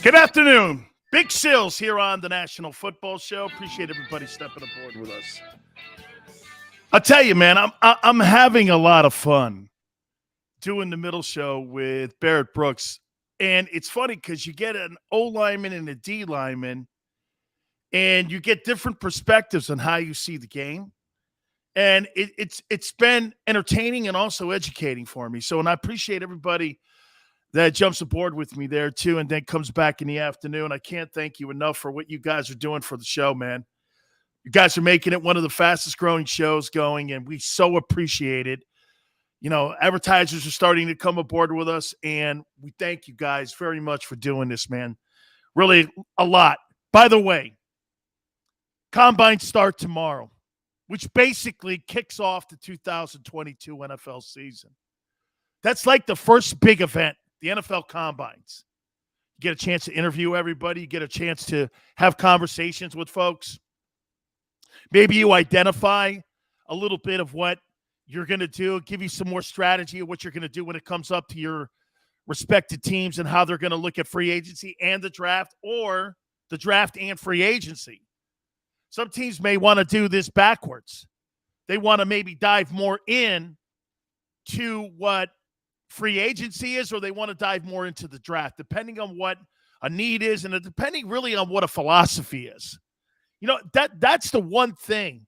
Good afternoon. Big Sills here on the National Football Show. Appreciate everybody stepping aboard with us. I'll tell you, man, I'm having a lot of fun doing the middle show with Barrett Brooks. And it's funny because you get an O lineman and a D lineman, and you get different perspectives on how you see the game. And it's been entertaining and also educating for me. So, and I appreciate everybody that jumps aboard with me there too, and then comes back in the afternoon. I can't thank you enough for what you guys are doing for the show, man. You guys are making it one of the fastest growing shows going, and we so appreciate it. You know, advertisers are starting to come aboard with us, and we thank you guys very much for doing this, man. Really a lot. By the way, combines start tomorrow, which basically kicks off the 2022 NFL season. That's like the first big event, the NFL combines. You get a chance to interview everybody. You get a chance to have conversations with folks. Maybe you identify a little bit of what you're going to do, give you some more strategy of what you're going to do when it comes up to your respected teams and how they're going to look at free agency and the draft, or the draft and free agency. Some teams may want to do this backwards. They want to maybe dive more in to what free agency is, or they want to dive more into the draft, depending on what a need is and depending really on what a philosophy is. You know, that's the one thing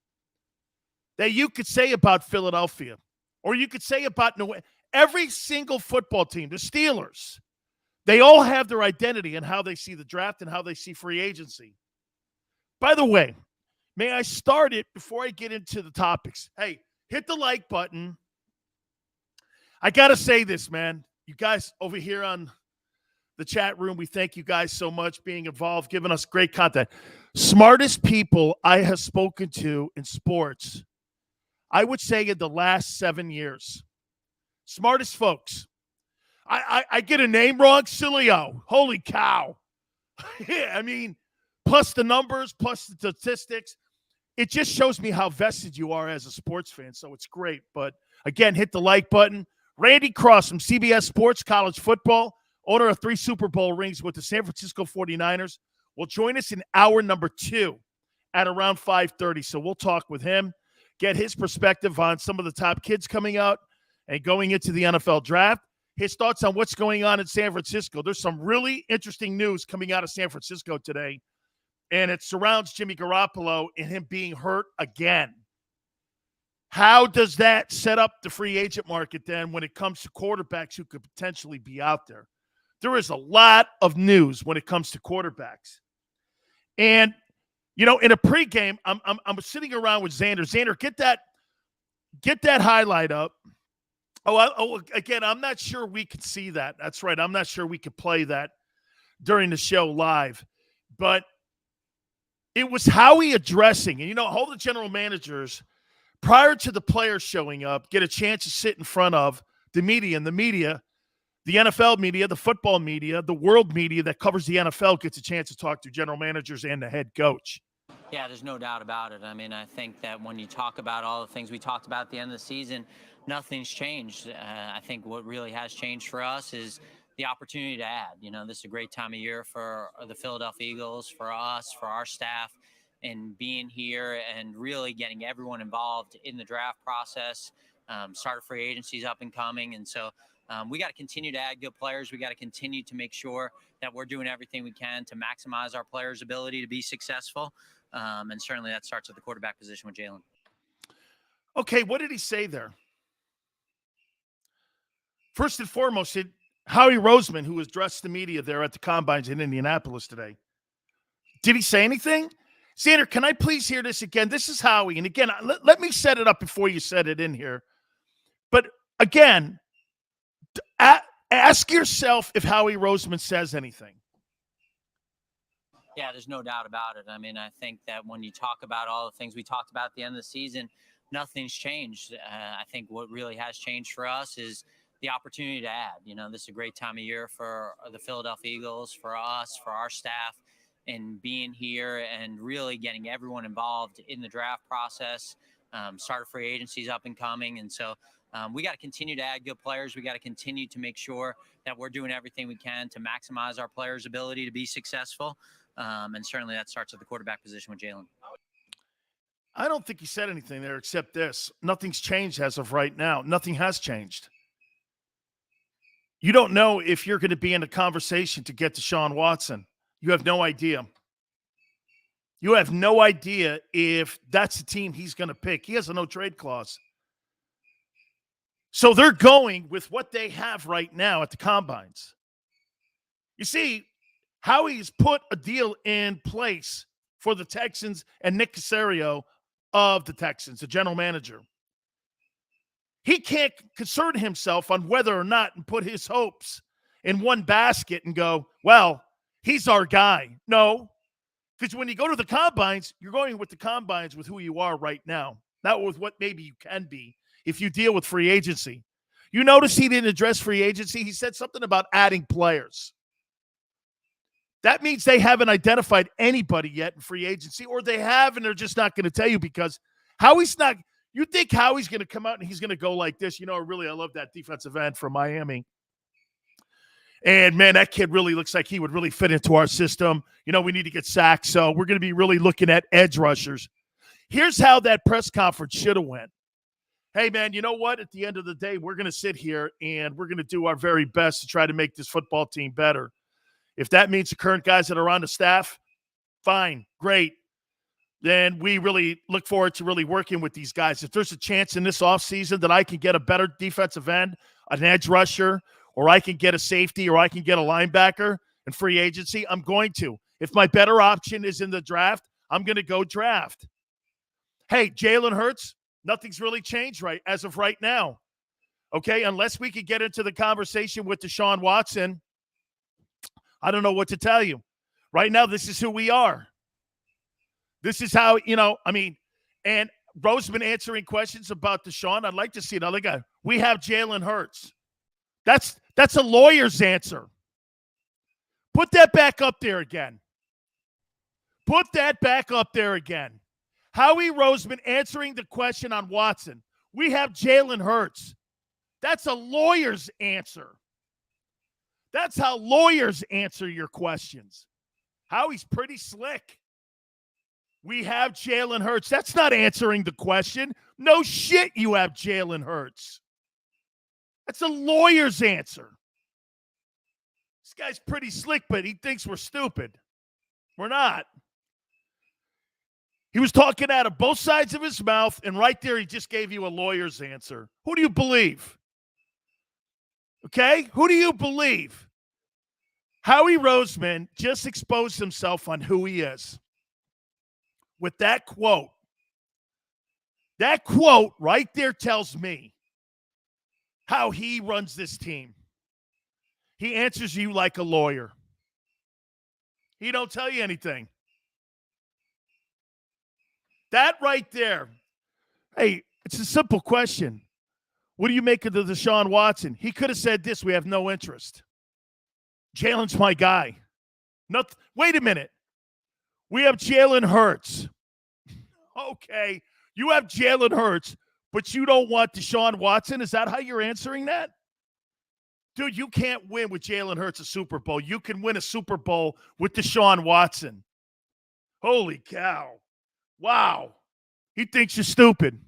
that you could say about Philadelphia, or you could say about every single football team, the Steelers. They all have their identity and how they see the draft and how they see free agency. By the way, may I start it before I get into the topics? Hey, hit the like button. I got to say this, man. You guys over here on the chat room, we thank you guys so much being involved, giving us great content. Smartest people I have spoken to in sports, I would say in the last 7 years. Smartest folks. I get a name wrong, Sileo. Holy cow. Yeah, I mean, plus the numbers, plus the statistics. It just shows me how vested you are as a sports fan, so it's great. But, again, hit the like button. Randy Cross from CBS Sports College Football, owner of 3 Super Bowl rings with the San Francisco 49ers, will join us in hour number 2 at around 5:30. So we'll talk with him, get his perspective on some of the top kids coming out and going into the NFL draft, his thoughts on what's going on in San Francisco. There's some really interesting news coming out of San Francisco today, and it surrounds Jimmy Garoppolo and him being hurt again. How does that set up the free agent market then when it comes to quarterbacks who could potentially be out there? There is a lot of news when it comes to quarterbacks. And, you know, in a pregame, I'm sitting around with Xander. Xander, get that highlight up. Again, I'm not sure we could see that. That's right. I'm not sure we could play that during the show live. But it was Howie addressing, and, you know, all the general managers, prior to the players showing up, get a chance to sit in front of the media. And the media, the NFL media, the football media, the world media that covers the NFL gets a chance to talk to general managers and the head coach. Yeah, there's no doubt about it. I mean, I think that when you talk about all the things we talked about at the end of the season, nothing's changed. I think what really has changed for us is the opportunity to add. You know, this is a great time of year for the Philadelphia Eagles, for us, for our staff, and being here and really getting everyone involved in the draft process. Start of free agency's up and coming. And so we got to continue to add good players. We got to continue to make sure that we're doing everything we can to maximize our players' ability to be successful. And certainly that starts at the quarterback position with Jalen. Okay, what did he say there? First and foremost, Howie Roseman, who addressed the media there at the Combines in Indianapolis today, did he say anything? Xander, can I please hear this again? This is Howie. And again, let me set it up before you set it in here. But again, ask yourself if Howie Roseman says anything. Yeah, there's no doubt about it. I mean, I think that when you talk about all the things we talked about at the end of the season, nothing's changed. I think what really has changed for us is the opportunity to add. You know, this is a great time of year for the Philadelphia Eagles, for us, for our staff, and being here and really getting everyone involved in the draft process. Start of free agency's up and coming. And so We got to continue to add good players. We got to continue to make sure that we're doing everything we can to maximize our players' ability to be successful. And certainly that starts at the quarterback position with Jalen. I don't think he said anything there except this. Nothing's changed as of right now. Nothing has changed. You don't know if you're going to be in a conversation to get Deshaun Watson. You have no idea. You have no idea if that's the team he's going to pick. He has a no-trade clause. So they're going with what they have right now at the combines. You see, Howie's put a deal in place for the Texans and Nick Caserio of the Texans, the general manager. He can't concern himself on whether or not and put his hopes in one basket and go, well, he's our guy. No, because when you go to the combines, you're going with the combines with who you are right now, not with what maybe you can be if you deal with free agency. You notice he didn't address free agency. He said something about adding players. That means they haven't identified anybody yet in free agency, or they have, and they're just not going to tell you because Howie's not – you think Howie's going to come out and he's going to go like this. Really, I love that defensive end from Miami. And, man, that kid really looks like he would really fit into our system. We need to get sacked, so we're going to be really looking at edge rushers. Here's how that press conference should have went. Hey, man, you know what? At the end of the day, we're going to sit here and we're going to do our very best to try to make this football team better. If that means the current guys that are on the staff, fine, great. Then we really look forward to really working with these guys. If there's a chance in this offseason that I can get a better defensive end, an edge rusher, or I can get a safety, or I can get a linebacker in free agency, I'm going to. If my better option is in the draft, I'm going to go draft. Hey, Jalen Hurts, nothing's really changed right as of right now. Okay, unless we could get into the conversation with Deshaun Watson, I don't know what to tell you. Right now, this is who we are. This is how, and Roseman answering questions about Deshaun. I'd like to see another guy. We have Jalen Hurts. That's a lawyer's answer. Put that back up there again. Put that back up there again. Howie Roseman answering the question on Watson. We have Jalen Hurts. That's a lawyer's answer. That's how lawyers answer your questions. Howie's pretty slick. We have Jalen Hurts. That's not answering the question. No shit, you have Jalen Hurts. That's a lawyer's answer. This guy's pretty slick, but he thinks we're stupid. We're not. He was talking out of both sides of his mouth, and right there he just gave you a lawyer's answer. Who do you believe? Okay? Who do you believe? Howie Roseman just exposed himself on who he is with that quote. That quote right there tells me how he runs this team. He answers you like a lawyer. He don't tell you anything. That right there. Hey, it's a simple question. What do you make of the Deshaun Watson? He could have said this: we have no interest. Jalen's my guy. Wait a minute. We have Jalen Hurts. Okay, you have Jalen Hurts, but you don't want Deshaun Watson? Is that how you're answering that? Dude, you can't win with Jalen Hurts a Super Bowl. You can win a Super Bowl with Deshaun Watson. Holy cow. Wow. He thinks you're stupid.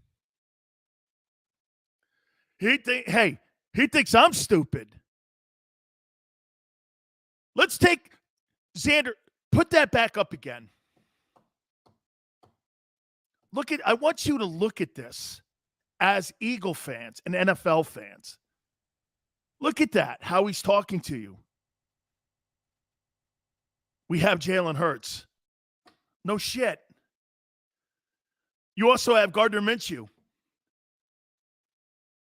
He thinks I'm stupid. Let's take Xander. Put that back up again. I want you to look at this as Eagle fans and NFL fans. Look at that, how he's talking to you. We have Jalen Hurts. No shit. You also have Gardner Minshew.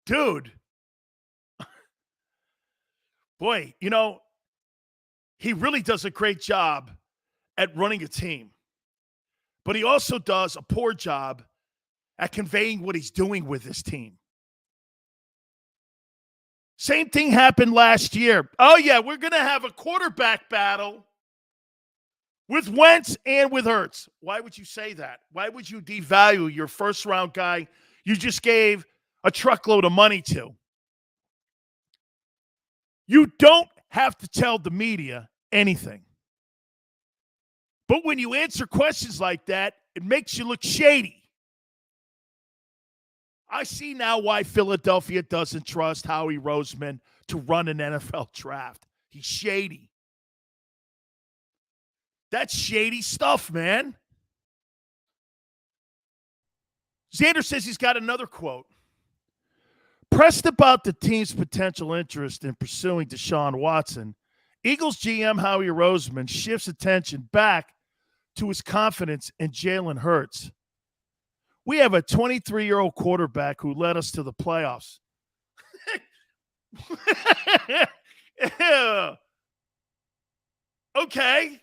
Dude. Boy, he really does a great job at running a team. But he also does a poor job at conveying what he's doing with his team. Same thing happened last year. Oh, yeah, we're going to have a quarterback battle with Wentz and with Hurts. Why would you say that? Why would you devalue your first-round guy you just gave a truckload of money to. You don't have to tell the media anything. But when you answer questions like that, it makes you look shady. I see now why Philadelphia doesn't trust Howie Roseman to run an NFL draft. He's shady. That's shady stuff, man. Xander says he's got another quote. Pressed about the team's potential interest in pursuing Deshaun Watson, Eagles GM Howie Roseman shifts attention back to his confidence in Jalen Hurts. We have a 23-year-old quarterback who led us to the playoffs. Okay.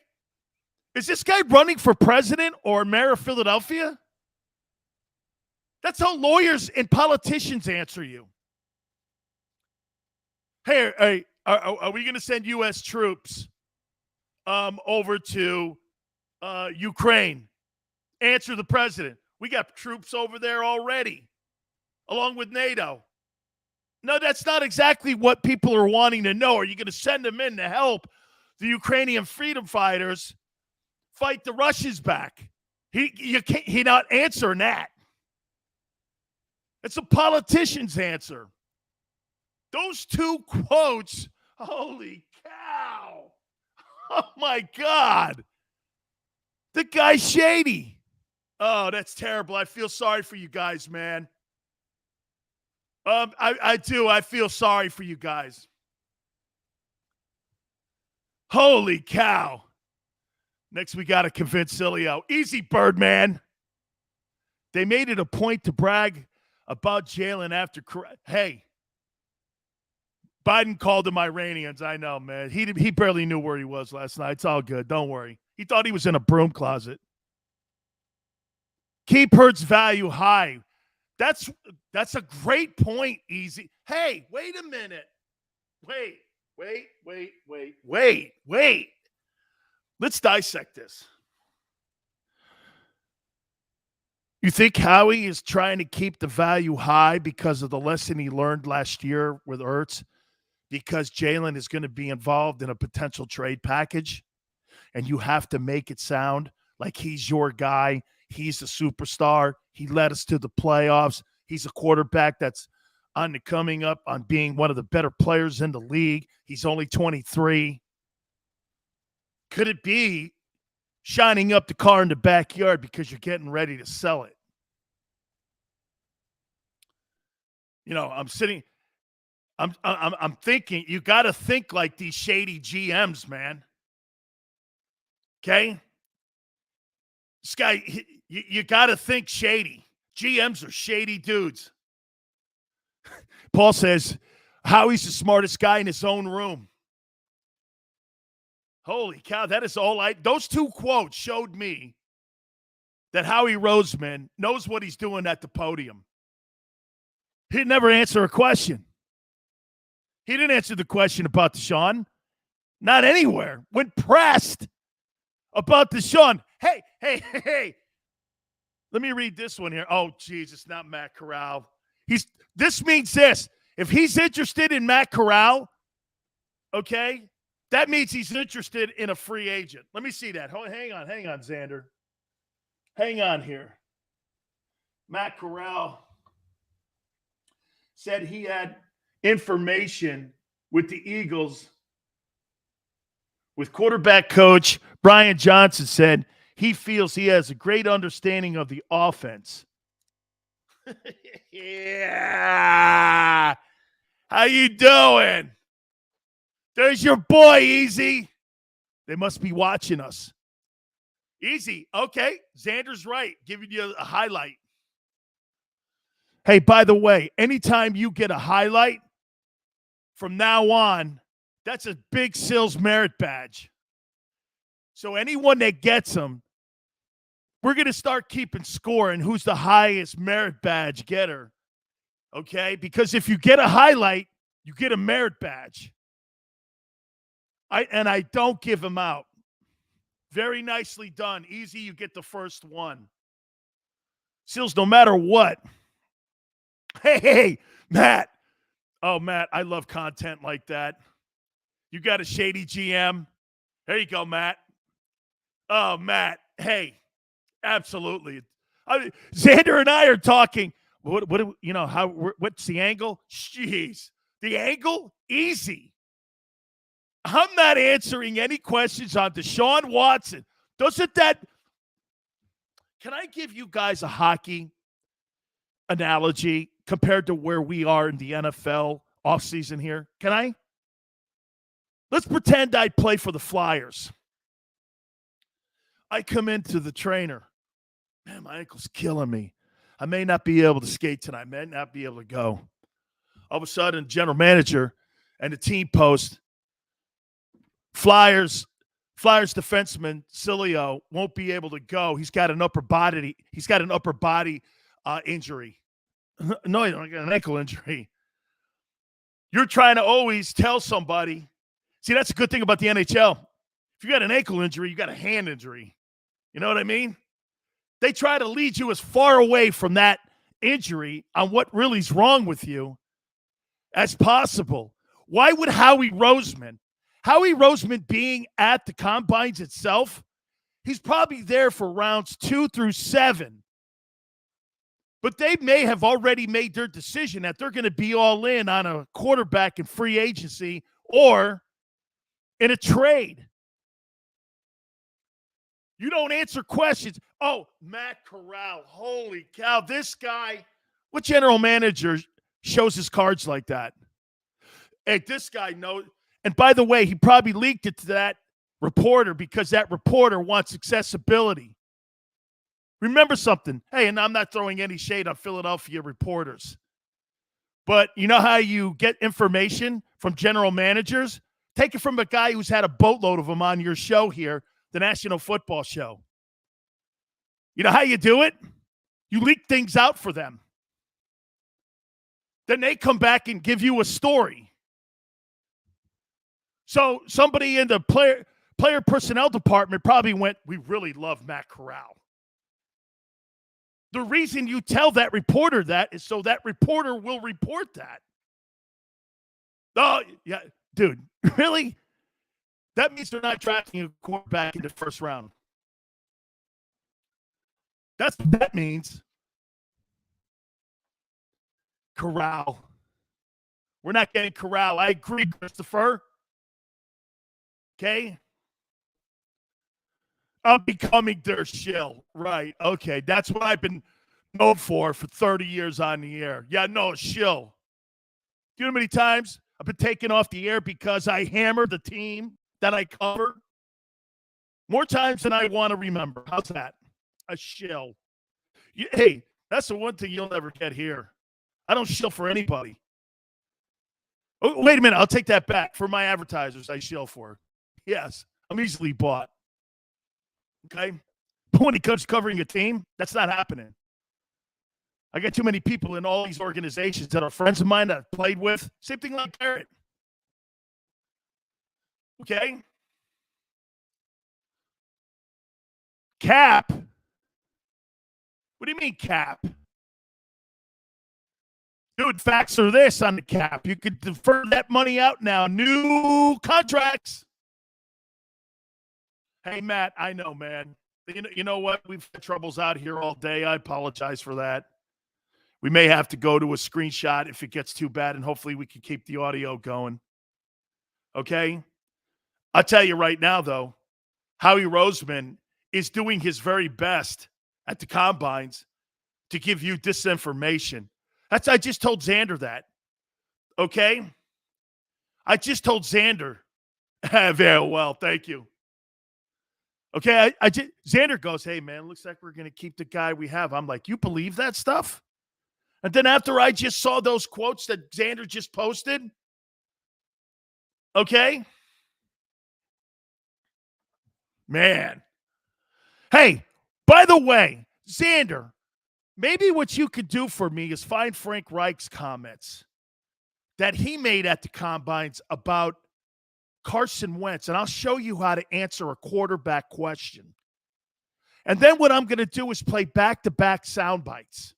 Is this guy running for president or mayor of Philadelphia? That's how lawyers and politicians answer you. Hey, are we going to send U.S. troops over to Ukraine? Answer the president. We got troops over there already, along with NATO. No, that's not exactly what people are wanting to know. Are you going to send them in to help the Ukrainian freedom fighters fight the Russians back? He not answering that. It's a politician's answer. Those two quotes, holy cow. Oh, my God. The guy's shady. Oh, that's terrible. I feel sorry for you guys, man. I do. I feel sorry for you guys. Holy cow. Next, we got to convince Sileo. Easy, Birdman. They made it a point to brag about Jalen after. Hey, Biden called them Iranians. I know, man. He barely knew where he was last night. It's all good. Don't worry. He thought he was in a broom closet. Keep Hurts' value high. That's a great point, Easy. Hey, wait a minute. Wait. Let's dissect this. You think Howie is trying to keep the value high because of the lesson he learned last year with Hurts? Because Jalen is going to be involved in a potential trade package, and you have to make it sound like he's your guy. He's a superstar. He led us to the playoffs. He's a quarterback that's on the coming up on being one of the better players in the league. He's only 23. Could it be shining up the car in the backyard because you're getting ready to sell it? You know, I'm thinking, you got to think like these shady GMs, man. Okay? This guy, you got to think shady. GMs are shady dudes. Paul says, Howie's the smartest guy in his own room. Holy cow, that is all those two quotes showed me that Howie Roseman knows what he's doing at the podium. He'd never answer a question. He didn't answer the question about Deshaun. Not anywhere. When pressed about Deshaun, hey. Let me read this one here. Oh, Jesus, not Matt Corral. This means this. If he's interested in Matt Corral, okay, that means he's interested in a free agent. Let me see that. Hang on, Xander. Hang on here. Matt Corral said he had information with the Eagles. With quarterback coach Brian Johnson said he feels he has a great understanding of the offense. Yeah. How you doing? There's your boy, Easy. They must be watching us. Easy. Okay. Xander's right. Giving you a highlight. Hey, by the way, anytime you get a highlight from now on, that's a big Sills merit badge. So anyone that gets them, we're going to start keeping score and who's the highest merit badge getter. Okay? Because if you get a highlight, you get a merit badge. I don't give them out. Very nicely done. Easy, you get the first one. Sills, no matter what, Hey, Matt. Oh, Matt, I love content like that. You got a shady GM. There you go, Matt. Oh, Matt. Hey, absolutely. Xander and I are talking. What's the angle? Jeez. The angle? Easy. I'm not answering any questions on Deshaun Watson. Doesn't that – can I give you guys a hockey analogy compared to where we are in the NFL offseason here? Can I? Let's pretend I play for the Flyers. I come into the trainer. Man, my ankle's killing me. I may not be able to skate tonight. I may not be able to go. All of a sudden, general manager and the team post, Flyers defenseman Sileo won't be able to go. He's got an upper body injury. No, he don't got an ankle injury. You're trying to always tell somebody. See, that's a good thing about the NHL. If you got an ankle injury, you got a hand injury. You know what I mean? They try to lead you as far away from that injury on what really is wrong with you as possible. Why would Howie Roseman being at the combines itself, he's probably there for rounds 2 through 7. But they may have already made their decision that they're going to be all in on a quarterback in free agency or in a trade. You don't answer questions. Oh, Matt Corral. Holy cow. This guy, what general manager shows his cards like that? Hey, this guy knows. And by the way, he probably leaked it to that reporter because that reporter wants accessibility. Remember something. Hey, and I'm not throwing any shade on Philadelphia reporters. But you know how you get information from general managers? Take it from a guy who's had a boatload of them on your show here, the National Football Show. You know how you do it? You leak things out for them. Then they come back and give you a story. So somebody in the player personnel department probably went, we really love Matt Corral. The reason you tell that reporter that is so that reporter will report that. Oh, yeah, dude, really? That means they're not drafting a quarterback in the first round. That's what that means. Corral. We're not getting Corral. I agree, Christopher. Okay? I'm becoming their shill. Right. Okay. That's what I've been known for 30 years on the air. Yeah, no, shill. Do you know how many times I've been taken off the air because I hammered the team that I cover? More times than I want to remember. How's that? A shill. Hey, that's the one thing you'll never get here. I don't shill for anybody. Oh, wait a minute. I'll take that back. For my advertisers, I shill for. Yes, I'm easily bought. Okay? But when it comes to covering a team, that's not happening. I got too many people in all these organizations that are friends of mine that I've played with. Same thing like Garrett. Okay? Cap? What do you mean cap? Dude, facts are this on the cap. You could defer that money out now. New contracts. Hey, Matt, I know, man. You know what? We've had troubles out here all day. I apologize for that. We may have to go to a screenshot if it gets too bad, and hopefully we can keep the audio going. Okay? I'll tell you right now, though, Howie Roseman is doing his very best at the combines to give you disinformation. I just told Xander that. Okay? I just told Xander. Very well, thank you. Okay, Xander goes, hey, man, looks like we're going to keep the guy we have. I'm like, you believe that stuff? And then after I just saw those quotes that Xander just posted, okay? Man. Hey, by the way, Xander, maybe what you could do for me is find Frank Reich's comments that he made at the combines about Carson Wentz, and I'll show you how to answer a quarterback question. And then what I'm going to do is play back-to-back sound bites.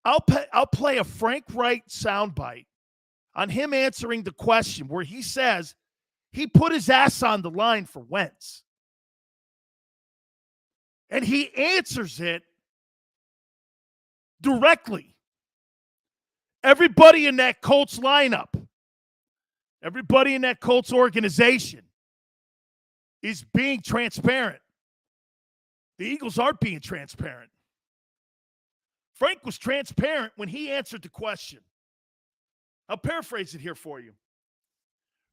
I'll play a Frank Reich soundbite on him answering the question where he says he put his ass on the line for Wentz. And he answers it directly. Everybody in that Colts lineup, everybody in that Colts organization is being transparent. The Eagles aren't being transparent. Frank was transparent when he answered the question. I'll paraphrase it here for you.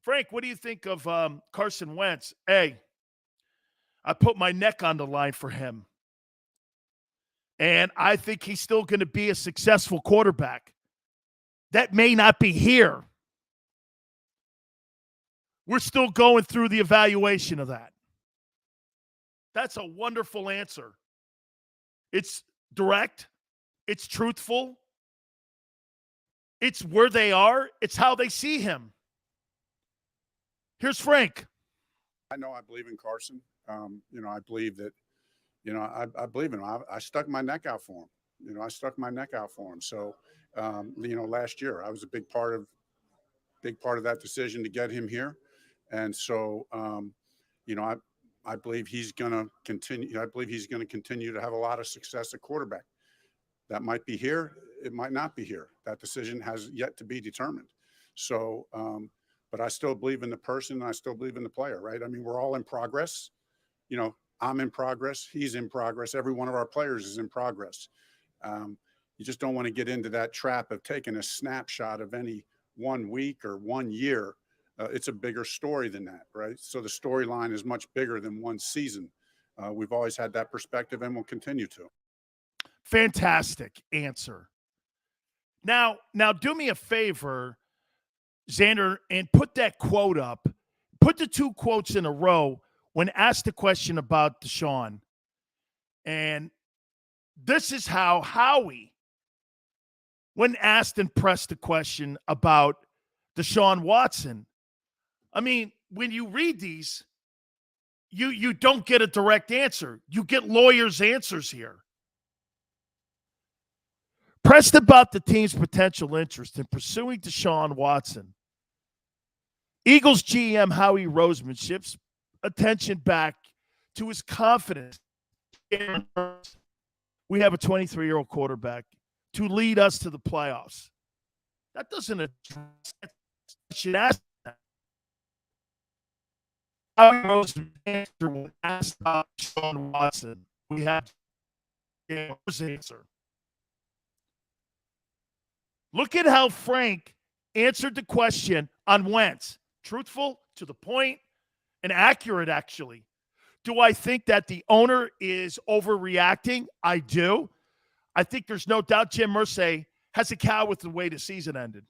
Frank, what do you think of Carson Wentz? Hey, I put my neck on the line for him. And I think he's still going to be a successful quarterback. That may not be here. We're still going through the evaluation of that. That's a wonderful answer. It's direct. It's truthful. It's where they are. It's how they see him. Here's Frank. I know I believe in Carson. I believe that, I believe in him. I stuck my neck out for him. I stuck my neck out for him. So, last year I was a big part of that decision to get him here. And so, I believe he's going to continue. I believe he's going to continue to have a lot of success at quarterback. That might be here. It might not be here. That decision has yet to be determined. So, but I still believe in the person. And I still believe in the player, right? I mean, we're all in progress. I'm in progress. He's in progress. Every one of our players is in progress. You just don't want to get into that trap of taking a snapshot of any 1 week or 1 year. It's a bigger story than that, right? So the storyline is much bigger than one season. We've always had that perspective and will continue to. Fantastic answer. Now do me a favor, Xander, and put that quote up. Put the 2 quotes in a row when asked the question about Deshaun. And this is how Howie, when asked and pressed the question about Deshaun Watson. I mean, when you read these, you don't get a direct answer. You get lawyers' answers here. Pressed about the team's potential interest in pursuing Deshaun Watson, Eagles GM Howie Roseman shifts attention back to his confidence. We have a 23-year-old quarterback to lead us to the playoffs. That doesn't address that. Should ask that. Howie Roseman answer when asked about Deshaun Watson. We have his answer. Look at how Frank answered the question on Wentz. Truthful, to the point, and accurate, actually. Do I think that the owner is overreacting? I do. I think there's no doubt Jim Irsay has a cow with the way the season ended.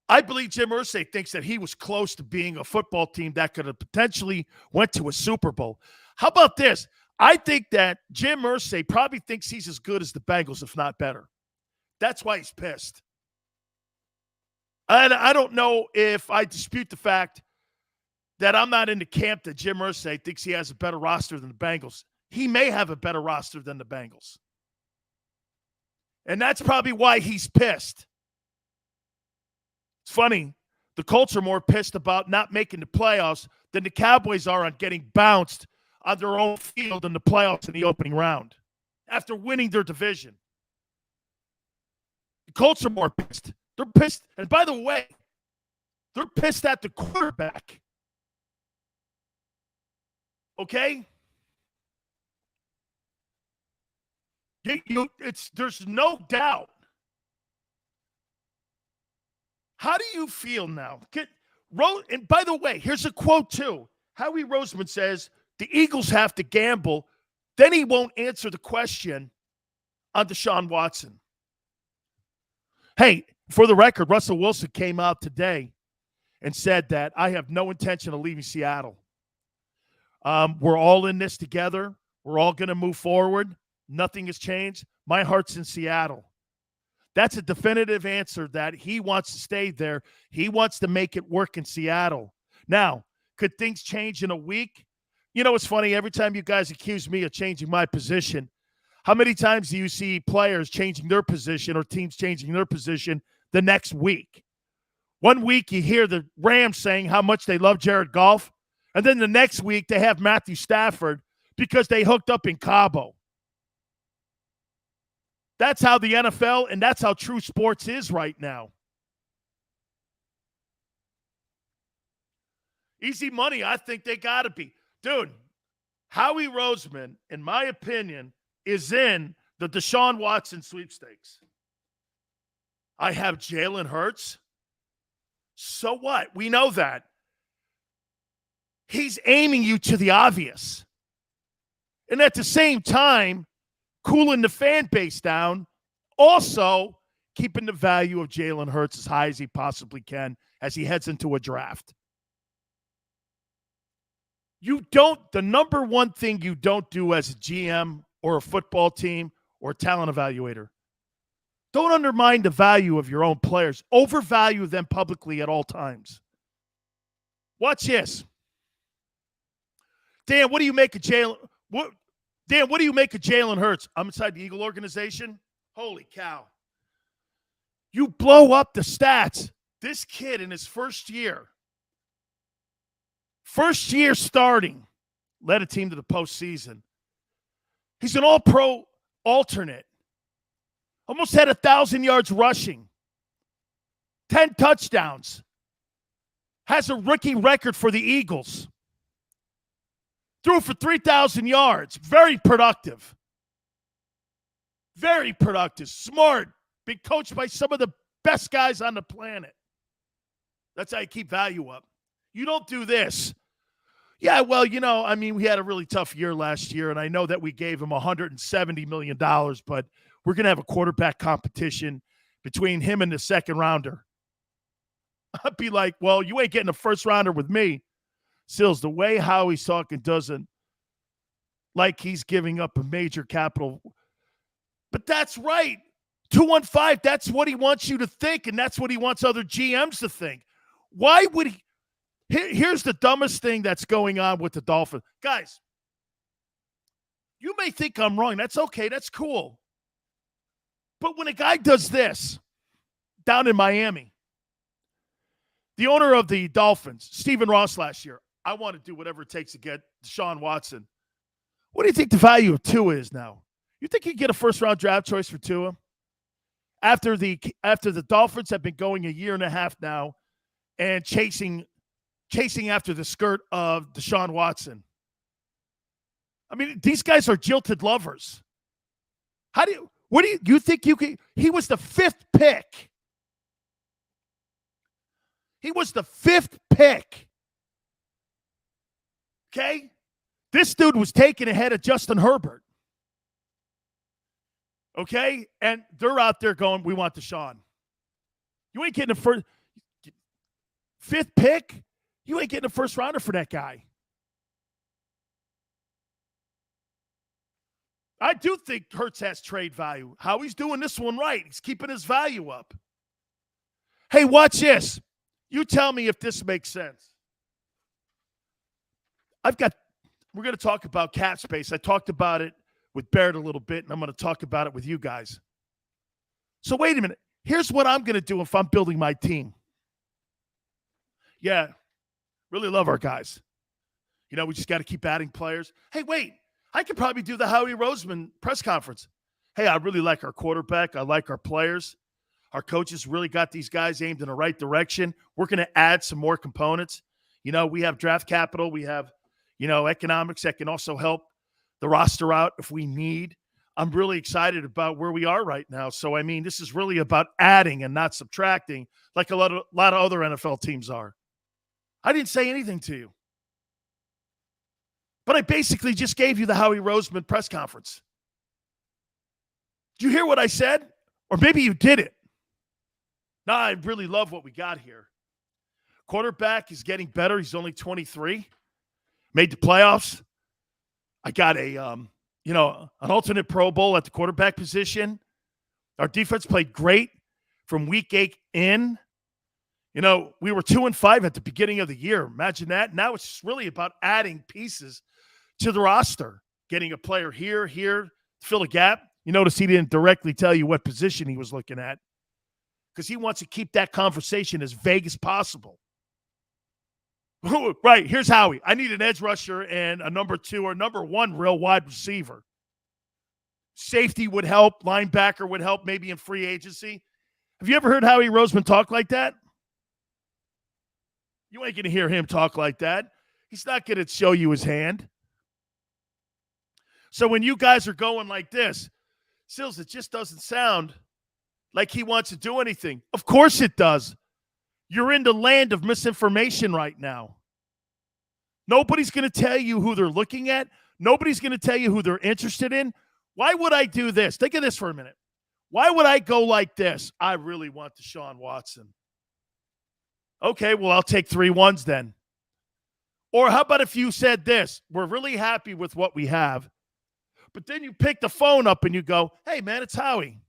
I believe Jim Irsay thinks that he was close to being a football team that could have potentially went to a Super Bowl. How about this? I think that Jim Irsay probably thinks he's as good as the Bengals, if not better. That's why he's pissed. And I don't know if I dispute the fact that I'm not in the camp that Jim Irsay thinks he has a better roster than the Bengals. He may have a better roster than the Bengals. And that's probably why he's pissed. It's funny. The Colts are more pissed about not making the playoffs than the Cowboys are on getting bounced on their own field in the playoffs in the opening round after winning their division. The Colts are more pissed. They're pissed. And by the way, they're pissed at the quarterback. Okay? There's no doubt. How do you feel now? And by the way, here's a quote too. Howie Roseman says the Eagles have to gamble. Then he won't answer the question on Deshaun Watson. Hey, for the record, Russell Wilson came out today and said that I have no intention of leaving Seattle. We're all in this together. We're all going to move forward. Nothing has changed. My heart's in Seattle. That's a definitive answer that he wants to stay there. He wants to make it work in Seattle. Now, could things change in a week? You know, it's funny. Every time you guys accuse me of changing my position, How many times do you see players changing their position or teams changing their position the next week? One week you hear the Rams saying how much they love Jared Goff, and then the next week they have Matthew Stafford because they hooked up in Cabo. That's how the NFL and that's how true sports is right now. Easy money, I think they got to be. Dude, Howie Roseman, in my opinion, is in the Deshaun Watson sweepstakes. I have Jalen Hurts. So what? We know that. He's aiming you to the obvious. And at the same time, cooling the fan base down, also keeping the value of Jalen Hurts as high as he possibly can as he heads into a draft. The number one thing you don't do as a GM or a football team or a talent evaluator, don't undermine the value of your own players. Overvalue them publicly at all times. Watch this. Dan, what do you make of Jalen? Dan, what do you make of Jalen Hurts? I'm inside the Eagle organization. Holy cow. You blow up the stats. This kid in his first year starting, led a team to the postseason. He's an all-pro alternate. Almost had 1,000 yards rushing. 10 touchdowns. Has a rookie record for the Eagles. Threw for 3,000 yards. Very productive. Very productive. Smart. Been coached by some of the best guys on the planet. That's how you keep value up. You don't do this. Yeah, well, we had a really tough year last year, and I know that we gave him $170 million, but we're going to have a quarterback competition between him and the second rounder. I'd be like, well, you ain't getting a first rounder with me. Sills, the way Howie's talking doesn't like he's giving up a major capital. But that's right. 215, that's what he wants you to think, and that's what he wants other GMs to think. Why would he? Here's the dumbest thing that's going on with the Dolphins. Guys, you may think I'm wrong. That's okay. That's cool. But when a guy does this down in Miami, the owner of the Dolphins, Stephen Ross last year, I want to do whatever it takes to get Deshaun Watson. What do you think the value of Tua is now? You think you can get a first-round draft choice for Tua? After the Dolphins have been going a year and a half now and chasing after the skirt of Deshaun Watson. I mean, these guys are jilted lovers. What do you think you can? He was the 5th pick. He was the 5th pick. Okay? This dude was taken ahead of Justin Herbert. Okay? And they're out there going, we want Deshaun. You ain't getting a 5th pick. You ain't getting a first rounder for that guy. I do think Hurts has trade value. Howie's doing this one right. He's keeping his value up. Hey, watch this. You tell me if this makes sense. We're going to talk about cap space. I talked about it with Barrett a little bit, and I'm going to talk about it with you guys. So wait a minute. Here's what I'm going to do if I'm building my team. Yeah. Really love our guys. We just got to keep adding players. Hey, wait. I could probably do the Howie Roseman press conference. Hey, I really like our quarterback. I like our players. Our coaches really got these guys aimed in the right direction. We're going to add some more components. We have draft capital. We have, economics that can also help the roster out if we need. I'm really excited about where we are right now. So, this is really about adding and not subtracting like a lot of other NFL teams are. I didn't say anything to you. But I basically just gave you the Howie Roseman press conference. Did you hear what I said? Or maybe you didn't. No, I really love what we got here. Quarterback is getting better. He's only 23. Made the playoffs. I got an alternate Pro Bowl at the quarterback position. Our defense played great from week 8 in. We were 2-5 at the beginning of the year. Imagine that. Now it's really about adding pieces to the roster, getting a player here, fill a gap. You notice he didn't directly tell you what position he was looking at because he wants to keep that conversation as vague as possible. Right, here's Howie. I need an edge rusher and a number 2 or number 1 real wide receiver. Safety would help. Linebacker would help maybe in free agency. Have you ever heard Howie Roseman talk like that? You ain't going to hear him talk like that. He's not going to show you his hand. So when you guys are going like this, Sills, it just doesn't sound like he wants to do anything. Of course it does. You're in the land of misinformation right now. Nobody's going to tell you who they're looking at. Nobody's going to tell you who they're interested in. Why would I do this? Think of this for a minute. Why would I go like this? I really want Deshaun Watson. Okay, well, I'll take 3 ones then. Or how about if you said this? We're really happy with what we have. But then you pick the phone up and you go, hey, man, it's Howie.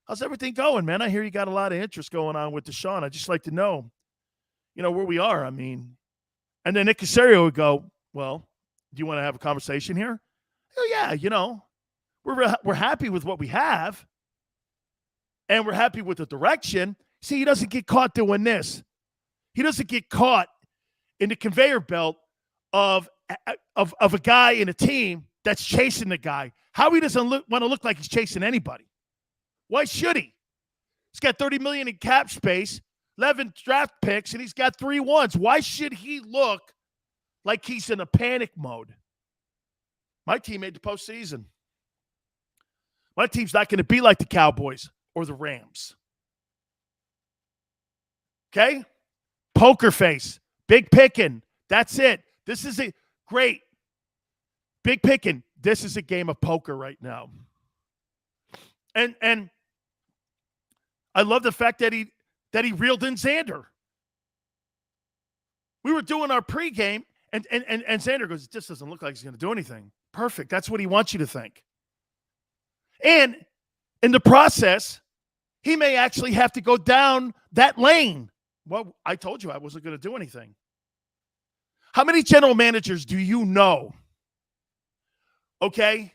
How's everything going, man? I hear you got a lot of interest going on with Deshaun. I'd just like to know, where we are. I mean, and then Nick Casario would go, well, do you want to have a conversation here? Oh, yeah, we're happy with what we have. And we're happy with the direction. See, he doesn't get caught doing this. He doesn't get caught in the conveyor belt of a guy in a team that's chasing the guy. Howie doesn't want to look like he's chasing anybody. Why should he? He's got $30 million in cap space, 11 draft picks, and he's got 3 ones. Why should he look like he's in a panic mode? My team made the postseason. My team's not going to be like the Cowboys or the Rams. Okay? Poker face. Big picking. That's it. This is a great. Big picking. This is a game of poker right now. And I love the fact that he reeled in Xander. We were doing our pregame, and Xander goes, it just doesn't look like he's going to do anything. Perfect. That's what he wants you to think. And in the process, he may actually have to go down that lane. Well, I told you I wasn't going to do anything. How many general managers do you know? Okay?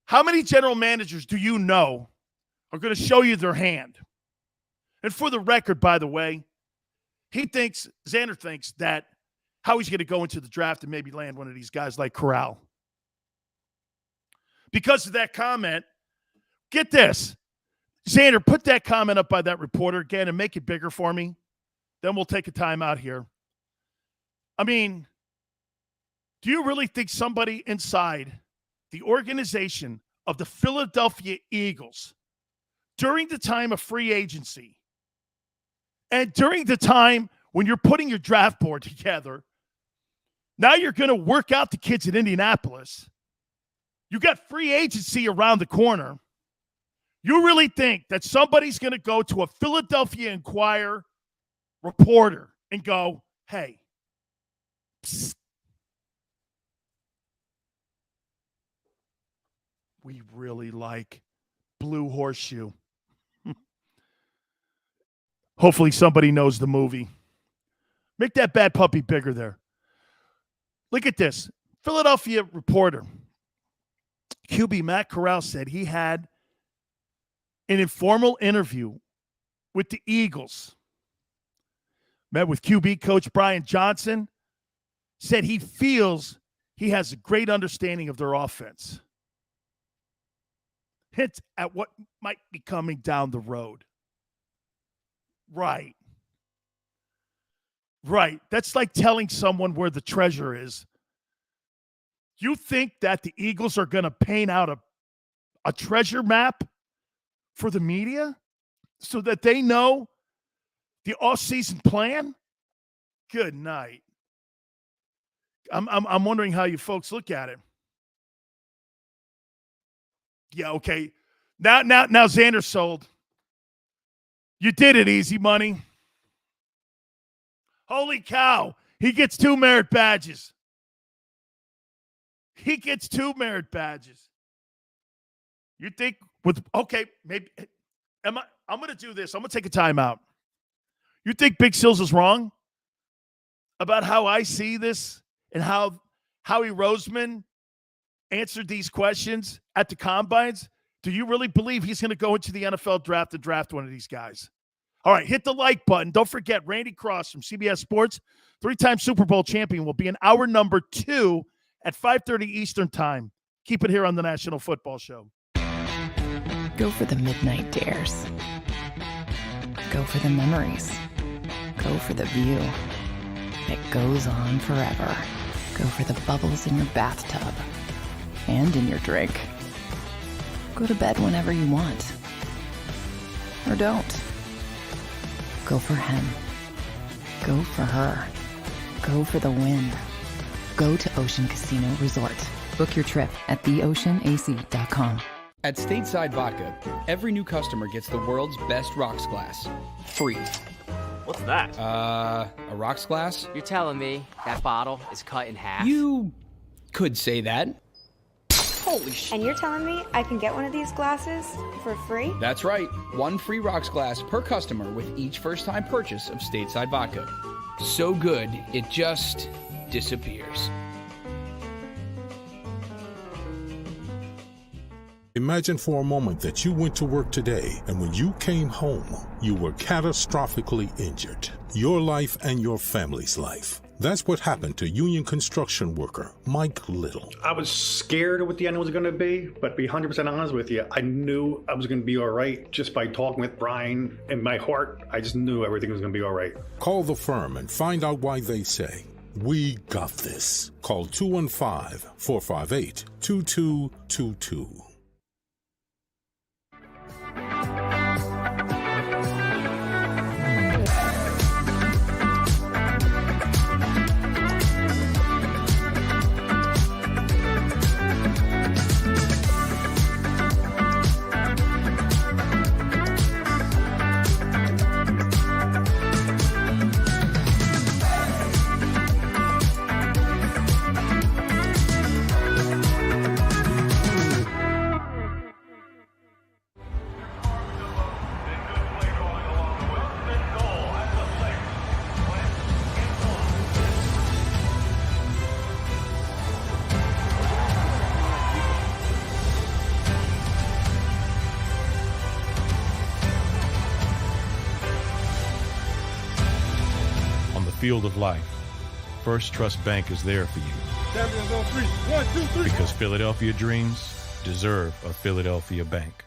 How many general managers do you know are going to show you their hand? And for the record, by the way, Xander thinks that Howie's going to go into the draft and maybe land one of these guys like Corral. Because of that comment, get this. Xander, put that comment up by that reporter again and make it bigger for me. Then we'll take a time out here. I mean, do you really think somebody inside the organization of the Philadelphia Eagles during the time of free agency and during the time when you're putting your draft board together, now you're going to work out the kids in Indianapolis. You got free agency around the corner. You really think that somebody's going to go to a Philadelphia Inquirer reporter and go, hey, psst, we really like Blue Horseshoe. Hopefully somebody knows the movie. Make that bad puppy bigger there. Look at this. Philadelphia reporter, QB Matt Corral, said he had an informal interview with the Eagles. Met with QB coach Brian Johnson. Said he feels he has a great understanding of their offense. Hints at what might be coming down the road. Right. That's like telling someone where the treasure is. You think that the Eagles are going to paint out a treasure map for the media so that they know the off-season plan? Good night. I'm wondering how you folks look at it. Yeah, okay. Now Xander's sold. You did it, easy money. Holy cow. He gets 2 merit badges. He gets 2 merit badges. You think maybe I'm going to do this. I'm going to take a timeout. You think Big Sills is wrong about how I see this and how Howie Roseman answered these questions at the combines, do you really believe he's going to go into the NFL draft and draft one of these guys? All right, hit the like button. Don't forget, Randy Cross from CBS Sports, 3-time Super Bowl champion, will be in hour number 2 at 5:30 Eastern time. Keep it here on the National Football Show. Go for the midnight dares. Go for the memories. Go for the view that goes on forever. Go for the bubbles in your bathtub and in your drink. Go to bed whenever you want. Or don't. Go for him. Go for her. Go for the win. Go to Ocean Casino Resort. Book your trip at theoceanac.com. At Stateside Vodka, every new customer gets the world's best rocks glass. Free. What's that? A rocks glass? You're telling me that bottle is cut in half? You could say that. Holy shit. And you're telling me I can get one of these glasses for free? That's right. 1 free rocks glass per customer with each first-time purchase of Stateside Vodka. So good, it just disappears. Imagine for a moment that you went to work today and when you came home, you were catastrophically injured. Your life and your family's life. That's what happened to union construction worker Mike Little. I was scared of what the end was going to be, but to be 100% honest with you, I knew I was going to be all right just by talking with Brian. In my heart, I just knew everything was going to be all right. Call the firm and find out why they say, "We got this." Call 215-458-2222. Field of life, First Trust Bank is there for you. Because Philadelphia dreams deserve a Philadelphia bank.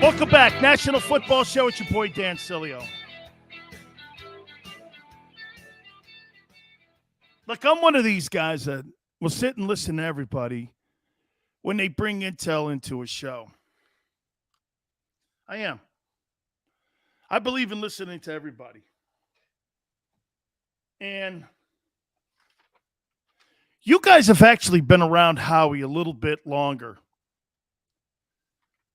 Welcome back. National Football Show. It's your boy, Dan Sileo. Look, I'm one of these guys that will sit and listen to everybody when they bring intel into a show. I am. I believe in listening to everybody. And you guys have actually been around Howie a little bit longer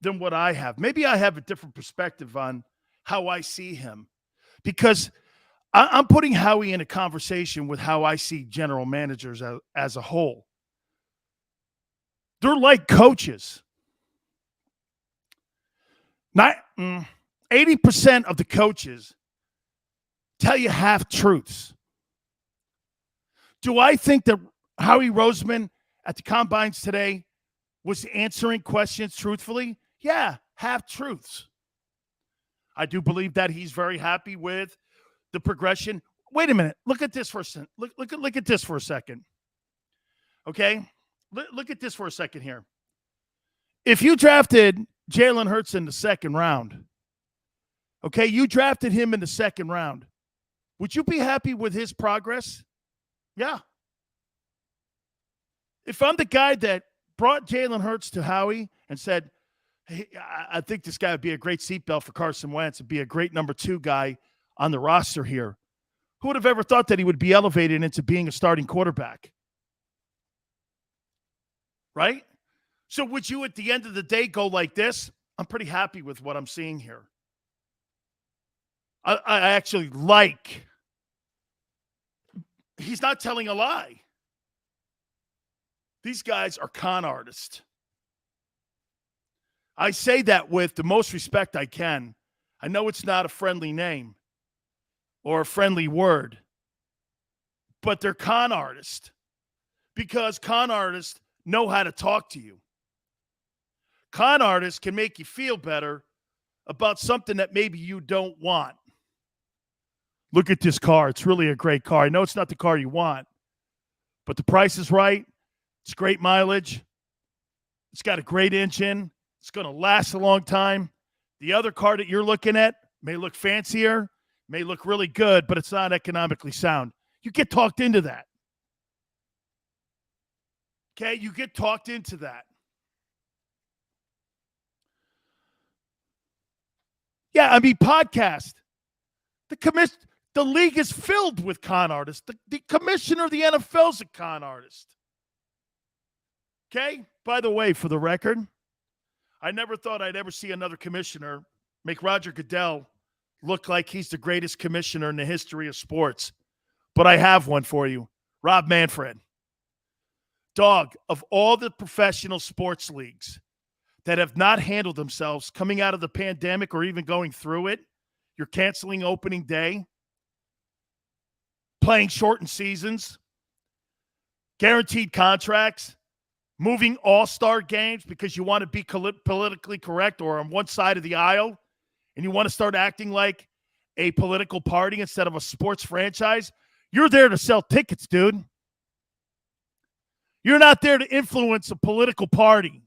than what I have. Maybe I have a different perspective on how I see him, because I'm putting Howie in a conversation with how I see general managers as a whole. They're like coaches. 80% of the coaches tell you half-truths. Do I think that Howie Roseman at the Combines today was answering questions truthfully? Yeah, half-truths. I do believe that he's very happy with the progression. Wait a minute. Look at this for a second. Look at this for a second. Okay? Look at this for a second here. If you drafted Jalen Hurts in the second round, okay, you drafted him in the second round, would you be happy with his progress? Yeah. If I'm the guy that brought Jalen Hurts to Howie and said, hey, I think this guy would be a great seatbelt for Carson Wentz and be a great number 2 guy on the roster here, who would have ever thought that he would be elevated into being a starting quarterback? Right? So would you at the end of the day go like this? I'm pretty happy with what I'm seeing here. I actually like. He's not telling a lie. These guys are con artists. I say that with the most respect I can. I know it's not a friendly name or a friendly word, but they're con artists because con artists know how to talk to you. Con artists can make you feel better about something that maybe you don't want. Look at this car. It's really a great car. I know it's not the car you want, but the price is right. It's great mileage. It's got a great engine. It's going to last a long time. The other car that you're looking at may look fancier, may look really good, but it's not economically sound. You get talked into that. Okay? You get talked into that. Yeah, I mean, podcast. The league is filled with con artists. The commissioner of the NFL is a con artist. Okay? By the way, for the record, I never thought I'd ever see another commissioner make Roger Goodell look like he's the greatest commissioner in the history of sports. But I have one for you. Rob Manfred. Dog, of all the professional sports leagues that have not handled themselves coming out of the pandemic or even going through it, you're canceling opening day, playing shortened seasons, guaranteed contracts, moving all-star games because you want to be politically correct or on one side of the aisle, and you want to start acting like a political party instead of a sports franchise. You're there to sell tickets, dude. You're not there to influence a political party.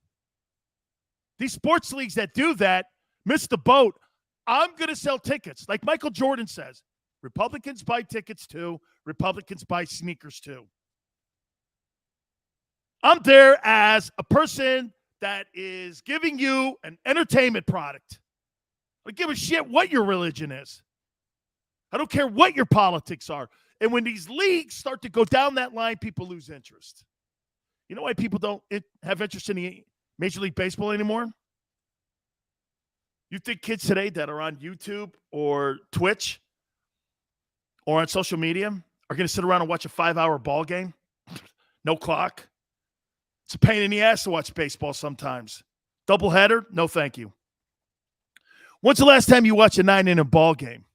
These sports leagues that do that miss the boat. I'm going to sell tickets. Like Michael Jordan says, Republicans buy tickets too. Republicans buy sneakers too. I'm there as a person that is giving you an entertainment product. I don't give a shit what your religion is. I don't care what your politics are. And when these leagues start to go down that line, people lose interest. You know why people don't have interest in the Major League Baseball anymore? You think kids today that are on YouTube or Twitch or on social media are going to sit around and watch a 5-hour ball game? No clock. It's a pain in the ass to watch baseball sometimes. Doubleheader? No, thank you. When's the last time you watched a 9-inning ball game?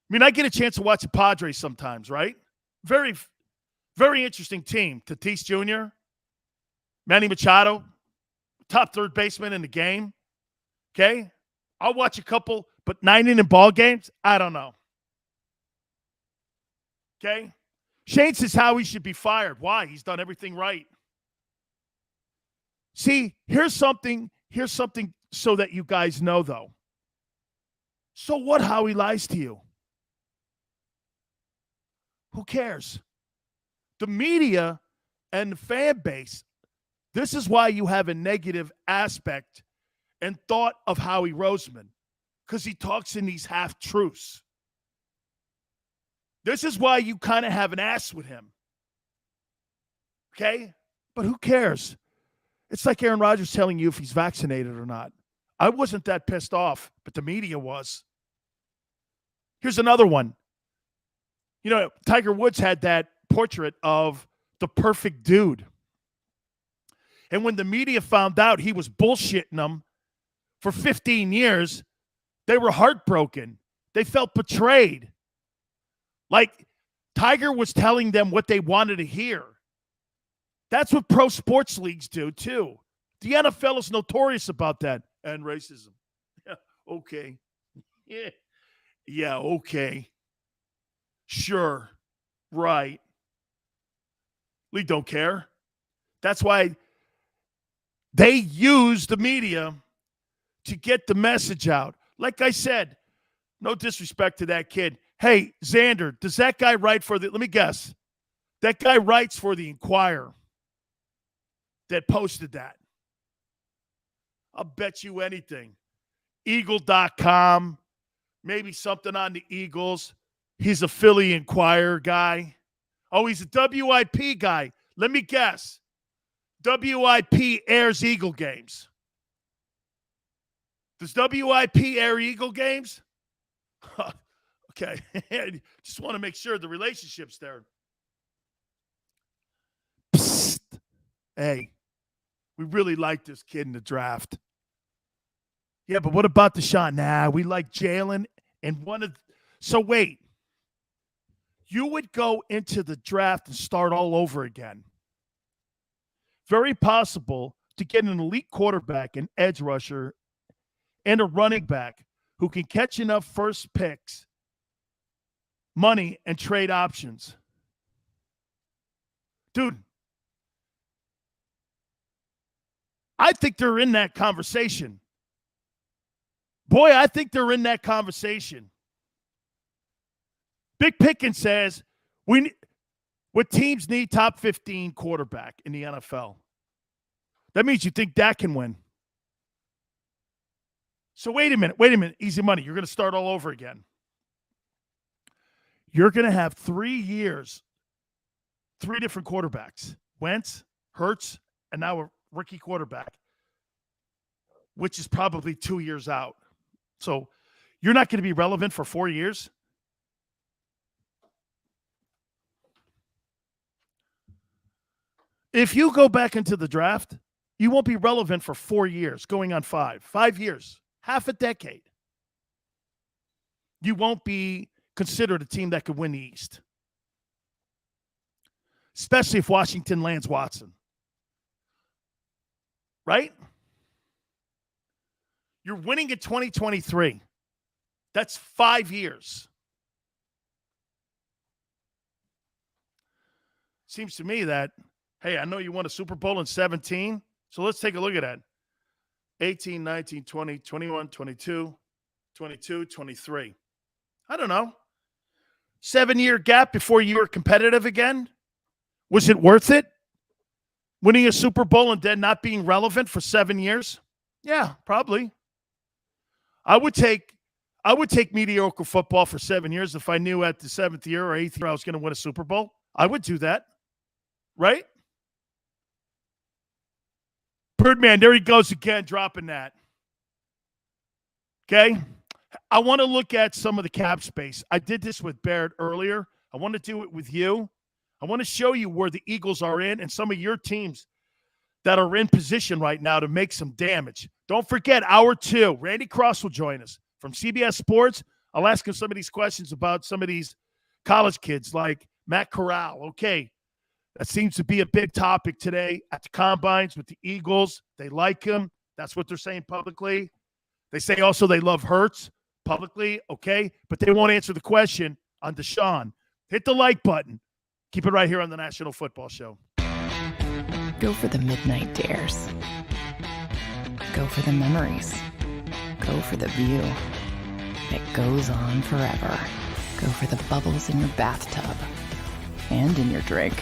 I mean, I get a chance to watch the Padres sometimes, right? Very, very interesting team. Tatis Jr., Manny Machado, top third baseman in the game. Okay? I'll watch a couple, but 9-inning ball games, I don't know. Okay? Shane says Howie should be fired. Why? He's done everything right. See, here's something so that you guys know, though. So what, Howie lies to you? Who cares? The media and the fan base, this is why you have a negative aspect and thought of Howie Roseman, because he talks in these half-truths. This is why you kind of have an ass with him. Okay? But who cares? It's like Aaron Rodgers telling you if he's vaccinated or not. I wasn't that pissed off, but the media was. Here's another one. You know, Tiger Woods had that portrait of the perfect dude. And when the media found out he was bullshitting them for 15 years, they were heartbroken. They felt betrayed. Like Tiger was telling them what they wanted to hear. That's what pro sports leagues do, too. The NFL is notorious about that. And racism. Yeah, okay. Yeah, okay. Sure. Right. We don't care. That's why they use the media to get the message out. Like I said, no disrespect to that kid. Hey, Xander, does that guy write for let me guess. That guy writes for the Inquirer that posted that. I'll bet you anything. Eagle.com, maybe something on the Eagles. He's a Philly Inquirer guy. Oh, he's a WIP guy. Let me guess. WIP airs Eagle games. Does WIP air Eagle games? Okay. Just want to make sure the relationship's there. Psst. hey, we really like this kid in the draft. Yeah, but what about Deshaun? Nah, we like Jalen and so wait. You would go into the draft and start all over again. Very possible to get an elite quarterback, an edge rusher, and a running back who can catch enough first picks, money, and trade options. Dude, I think they're in that conversation. Boy, I think they're in that conversation. Big Pickens says what teams need top 15 quarterback in the NFL. That means you think Dak can win. So wait a minute. Easy money. You're going to start all over again. You're going to have 3 years, 3 different quarterbacks. Wentz, Hurts, and now a rookie quarterback, which is probably 2 years out. So you're not going to be relevant for 4 years? If you go back into the draft, you won't be relevant for 4 years, going on 5. 5 years, half a decade. You won't be considered a team that could win the East, especially if Washington lands Watson. Right? You're winning in 2023. That's 5 years. Seems to me that, hey, I know you won a Super Bowl in 17, so let's take a look at that. 18, 19, 20, 21, 22, 22, 23. I don't know. 7-year gap before you were competitive again? Was it worth it? Winning a Super Bowl and then not being relevant for 7 years? Yeah, probably. I would take mediocre football for 7 years if I knew at the 7th year or 8th year I was going to win a Super Bowl. I would do that. Right? Birdman, there he goes again, dropping that. Okay? I want to look at some of the cap space. I did this with Barrett earlier. I want to do it with you. I want to show you where the Eagles are in and some of your teams that are in position right now to make some damage. Don't forget, hour 2, Randy Cross will join us from CBS Sports. I'll ask him some of these questions about some of these college kids like Matt Corral. Okay, that seems to be a big topic today at the combines with the Eagles. They like him. That's what they're saying publicly. They say also they love Hurts publicly, okay? But they won't answer the question on Deshaun. Hit the like button. Keep it right here on the National Football Show. Go for the midnight dares. Go for the memories. Go for the view that goes on forever. Go for the bubbles in your bathtub and in your drink.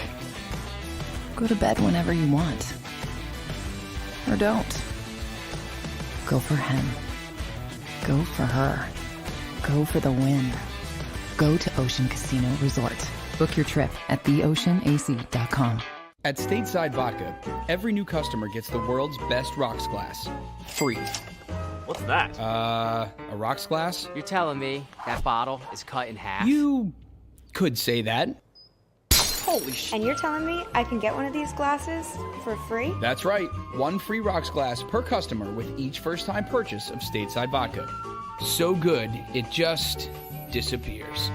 Go to bed whenever you want. Or don't. Go for him. Go for her. Go for the win. Go to Ocean Casino Resort. Book your trip at theoceanac.com. At Stateside Vodka, every new customer gets the world's best rocks glass. Free. What's that? A rocks glass? You're telling me that bottle is cut in half? You could say that. Holy shit. And you're telling me I can get one of these glasses for free? That's right. 1 free rocks glass per customer with each first-time purchase of Stateside Vodka. So good, it just disappears.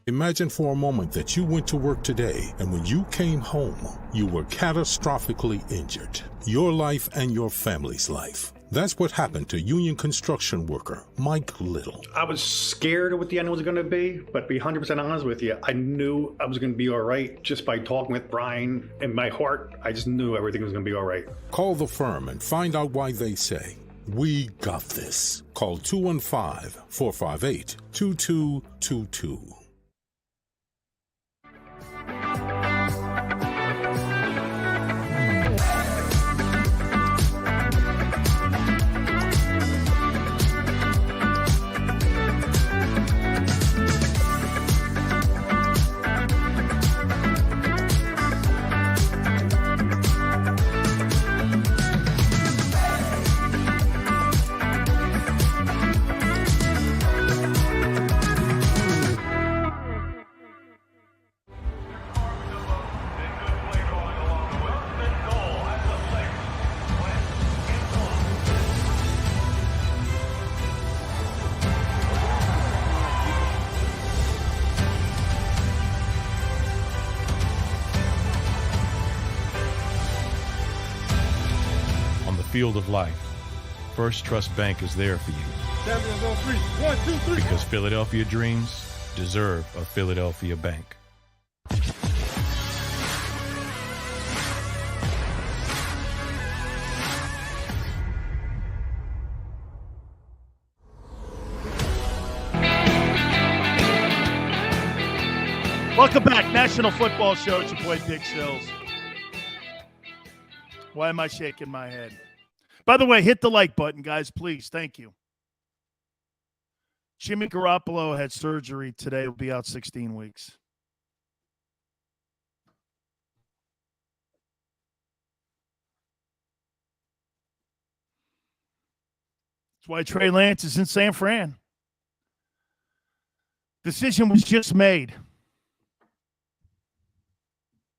Imagine for a moment that you went to work today and when you came home, you were catastrophically injured. Your life and your family's life. That's what happened to union construction worker Mike Little. I was scared of what the end was going to be, but to be 100% honest with you, I knew I was going to be all right just by talking with Brian. In my heart, I just knew everything was going to be all right. Call the firm and find out why they say, "We got this." Call 215-458-2222. field of life, First Trust Bank is there for you. Champions on three. 1, 2, 3. Because Philadelphia dreams deserve a Philadelphia bank. Welcome back, National Football Show. It's your boy Big Sills. Why am I shaking my head? By the way, hit the like button, guys, please. Thank you. Jimmy Garoppolo had surgery today. Will be out 16 weeks. That's why Trey Lance is in San Fran. Decision was just made.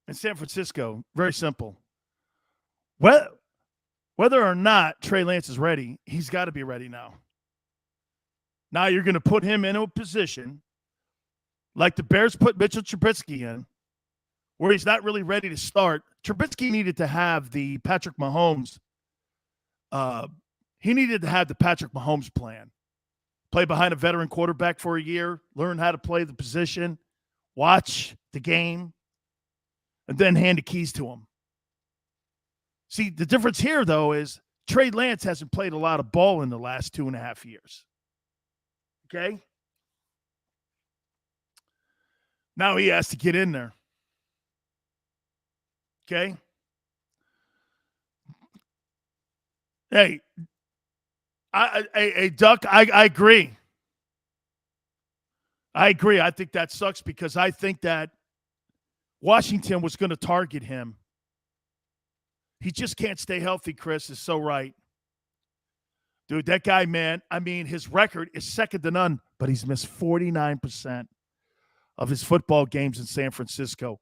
In San Francisco, very simple. Whether or not Trey Lance is ready, he's got to be ready now. Now you're going to put him in a position like the Bears put Mitchell Trubisky in, where he's not really ready to start. Trubisky needed to have the Patrick Mahomes. He needed to have the Patrick Mahomes plan. Play behind a veteran quarterback for a year, learn how to play the position, watch the game, and then hand the keys to him. See, the difference here, though, is Trey Lance hasn't played a lot of ball in the last 2.5 years. Okay? Now he has to get in there. Okay? Hey, Duck, I agree. I agree. I think that sucks because I think that Washington was going to target him. He just can't stay healthy, Chris is so right. Dude, that guy, man, I mean, his record is second to none, but he's missed 49% of his football games in San Francisco.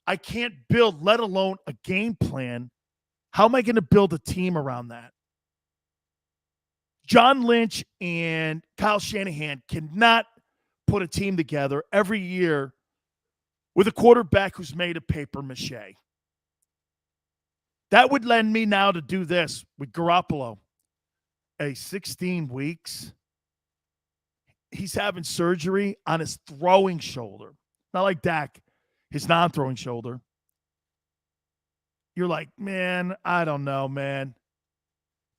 I can't build, let alone a game plan. How am I going to build a team around that? John Lynch and Kyle Shanahan cannot put a team together every year with a quarterback who's made of paper mache. That would lend me now to do this with Garoppolo. 16 weeks. He's having surgery on his throwing shoulder. Not like Dak, his non-throwing shoulder. You're like, man, I don't know, man.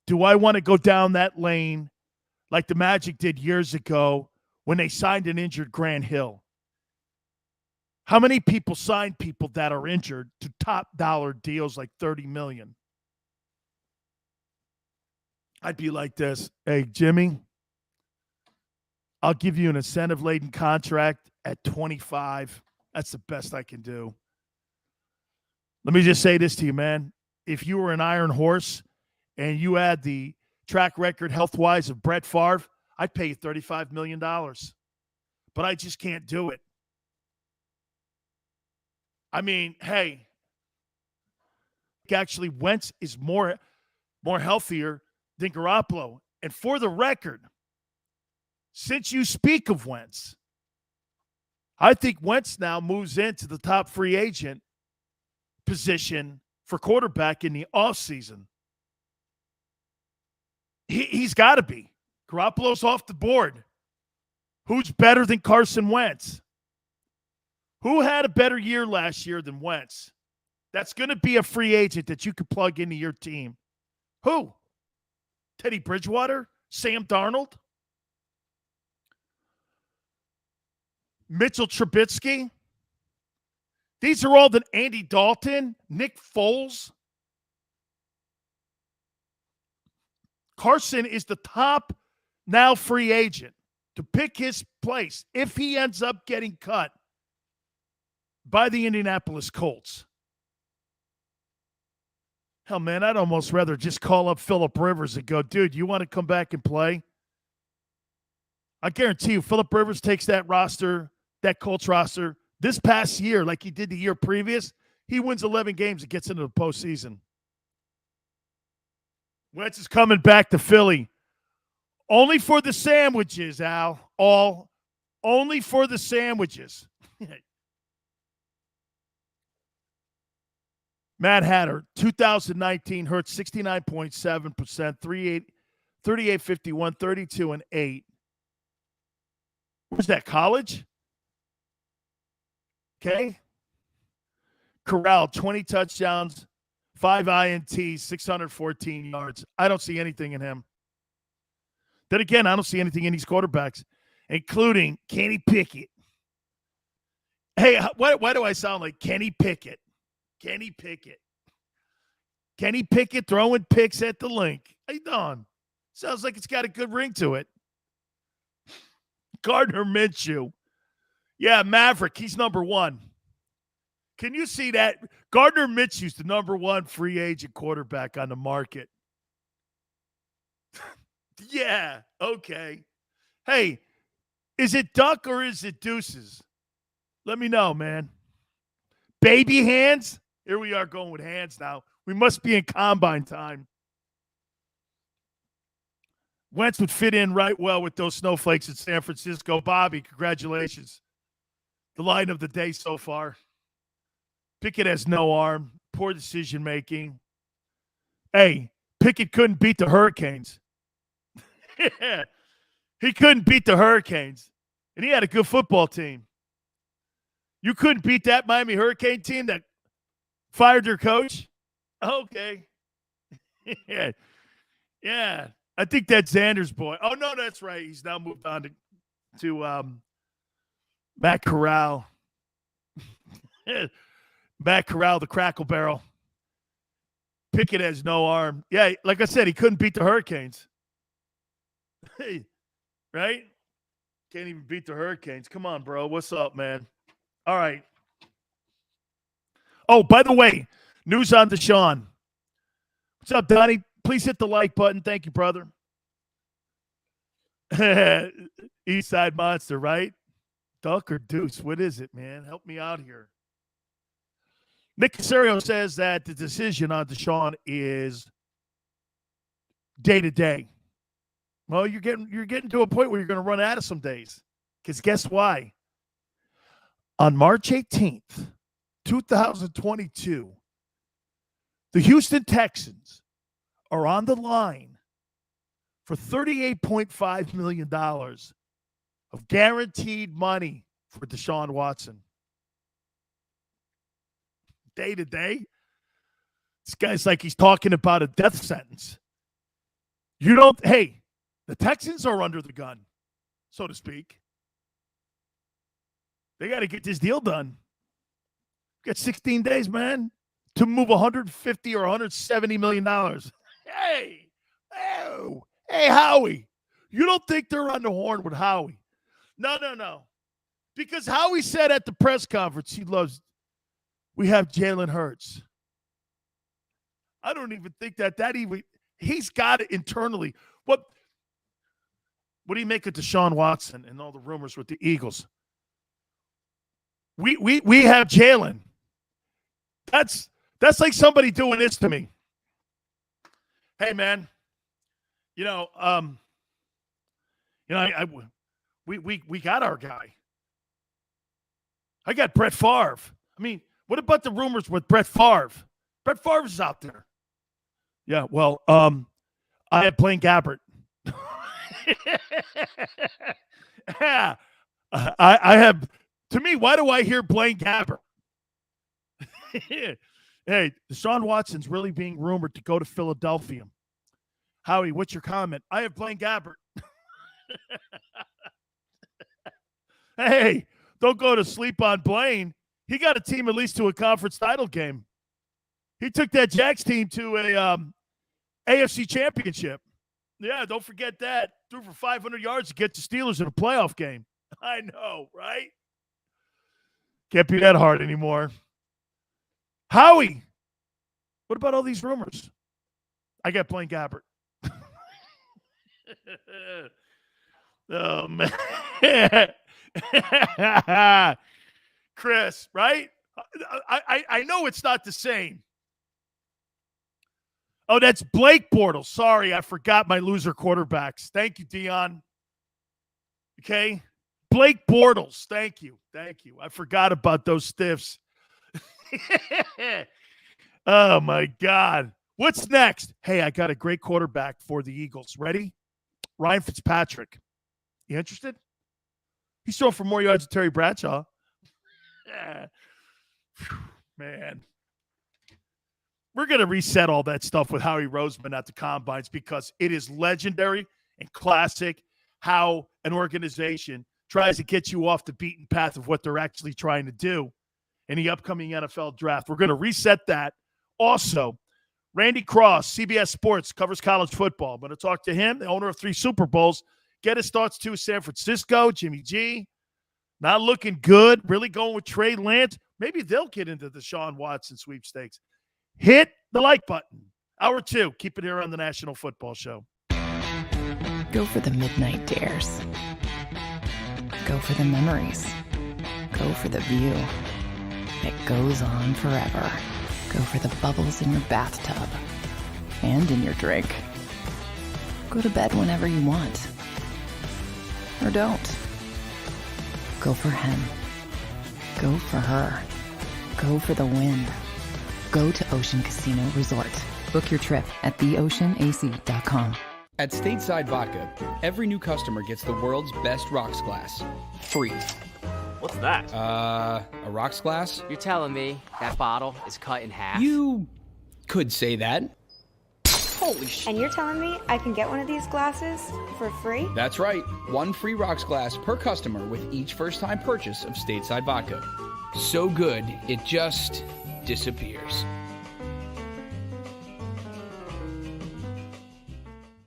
Do I want to go down that lane like the Magic did years ago when they signed an injured Grant Hill? How many people sign people that are injured to top dollar deals like $30 million? I'd be like this. Hey, Jimmy, I'll give you an incentive-laden contract at 25. That's the best I can do. Let me just say this to you, man. If you were an iron horse and you had the track record health-wise of Brett Favre, I'd pay you $35 million. But I just can't do it. I mean, hey, actually Wentz is more healthier than Garoppolo. And for the record, since you speak of Wentz, I think Wentz now moves into the top free agent position for quarterback in the offseason. He's got to be. Garoppolo's off the board. Who's better than Carson Wentz? Who had a better year last year than Wentz? That's going to be a free agent that you could plug into your team. Who? Teddy Bridgewater? Sam Darnold? Mitchell Trubisky? These are all the Andy Dalton, Nick Foles. Carson is the top now free agent to pick his place if he ends up getting cut by the Indianapolis Colts. Hell, man, I'd almost rather just call up Phillip Rivers and go, dude, you want to come back and play? I guarantee you, Phillip Rivers takes that roster, that Colts roster, this past year, like he did the year previous, he wins 11 games and gets into the postseason. Wentz is coming back to Philly. Only for the sandwiches, Al. Only for the sandwiches. Matt Hatter, 2019, Hurts 69.7%, 38, 51, 32, and 8. Where's that, college? Okay. Corral, 20 touchdowns, 5 INTs, 614 yards. I don't see anything in him. Then again, I don't see anything in these quarterbacks, including Kenny Pickett. Hey, why do I sound like Kenny Pickett? Kenny Pickett. Kenny Pickett throwing picks at the link. How you doing? Sounds like it's got a good ring to it. Gardner Minshew. Yeah, Maverick. He's number 1. Can you see that? Gardner Minshew's the number 1 free agent quarterback on the market. Yeah, okay. Hey, is it duck or is it deuces? Let me know, man. Baby hands? Here we are going with hands now. We must be in combine time. Wentz would fit in right well with those snowflakes in San Francisco. Bobby, congratulations. The line of the day so far. Pickett has no arm. Poor decision-making. Hey, Pickett couldn't beat the Hurricanes. He couldn't beat the Hurricanes. And he had a good football team. You couldn't beat that Miami Hurricane team that fired their coach? Okay. Yeah. Yeah. I think that's Xander's boy. Oh, no, that's right. He's now moved on to Matt Corral. Matt Corral, the Crackle Barrel. Pickett has no arm. Yeah, like I said, he couldn't beat the Hurricanes. Hey, right? Can't even beat the Hurricanes. Come on, bro. What's up, man? All right. Oh, by the way, news on Deshaun. What's up, Donnie? Please hit the like button. Thank you, brother. East Side Monster, right? Duck or deuce? What is it, man? Help me out here. Nick Casario says that the decision on Deshaun is day to day. Well, you're getting to a point where you're going to run out of some days. Because guess why? On March 18th, 2022, the Houston Texans are on the line for $38.5 million of guaranteed money for Deshaun Watson. Day to day. This guy's like he's talking about a death sentence. Hey, the Texans are under the gun, so to speak. They got to get this deal done. Got 16 days, man, to move $150 or $170 million. Hey, Howie. You don't think they're on the horn with Howie? No. Because Howie said at the press conference we have Jalen Hurts. I don't even think he's got it internally. What do you make of Deshaun Watson and all the rumors with the Eagles? We have Jalen. That's like somebody doing this to me. Hey, man. We got our guy. I got Brett Favre. I mean, what about the rumors with Brett Favre? Brett Favre's out there. Yeah, well, I have Blaine Gabbert. Yeah, I have. To me, why do I hear Blaine Gabbert? Hey, Deshaun Watson's really being rumored to go to Philadelphia. Howie, what's your comment? I have Blaine Gabbert. Hey, don't go to sleep on Blaine. He got a team at least to a conference title game. He took that Jags team to a AFC championship. Yeah, don't forget that. Threw for 500 yards to get the Steelers in a playoff game. I know, right? Can't be that hard anymore. Howie, what about all these rumors? I got Blaine Gabbert. Oh, man. Chris, right? I know it's not the same. Oh, that's Blake Bortles. Sorry, I forgot my loser quarterbacks. Thank you, Dion. Okay. Blake Bortles. Thank you. I forgot about those stiffs. Oh, my God. What's next? Hey, I got a great quarterback for the Eagles. Ready? Ryan Fitzpatrick. You interested? He's throwing for more yards than Terry Bradshaw. Yeah. Man. We're going to reset all that stuff with Howie Roseman at the Combines because it is legendary and classic how an organization tries to get you off the beaten path of what they're actually trying to do in the upcoming NFL draft. We're going to reset that. Also, Randy Cross, CBS Sports, covers college football. I'm going to talk to him, the owner of 3 Super Bowls. Get his thoughts, too. San Francisco, Jimmy G, not looking good. Really going with Trey Lance. Maybe they'll get into the Deshaun Watson sweepstakes. Hit the like button. Hour 2. Keep it here on the National Football Show. Go for the midnight dares. Go for the memories. Go for the view that goes on forever. Go for the bubbles in your bathtub and in your drink. Go to bed whenever you want. Or don't. Go for him. Go for her. Go for the win. Go to Ocean Casino Resort. Book your trip at theoceanac.com. At Stateside Vodka, every new customer gets the world's best rocks glass. Free. What's that? A rocks glass? You're telling me that bottle is cut in half? You could say that. Holy shit. And you're telling me I can get one of these glasses for free? That's right. 1 free rocks glass per customer with each first-time purchase of Stateside Vodka. So good, it just disappears.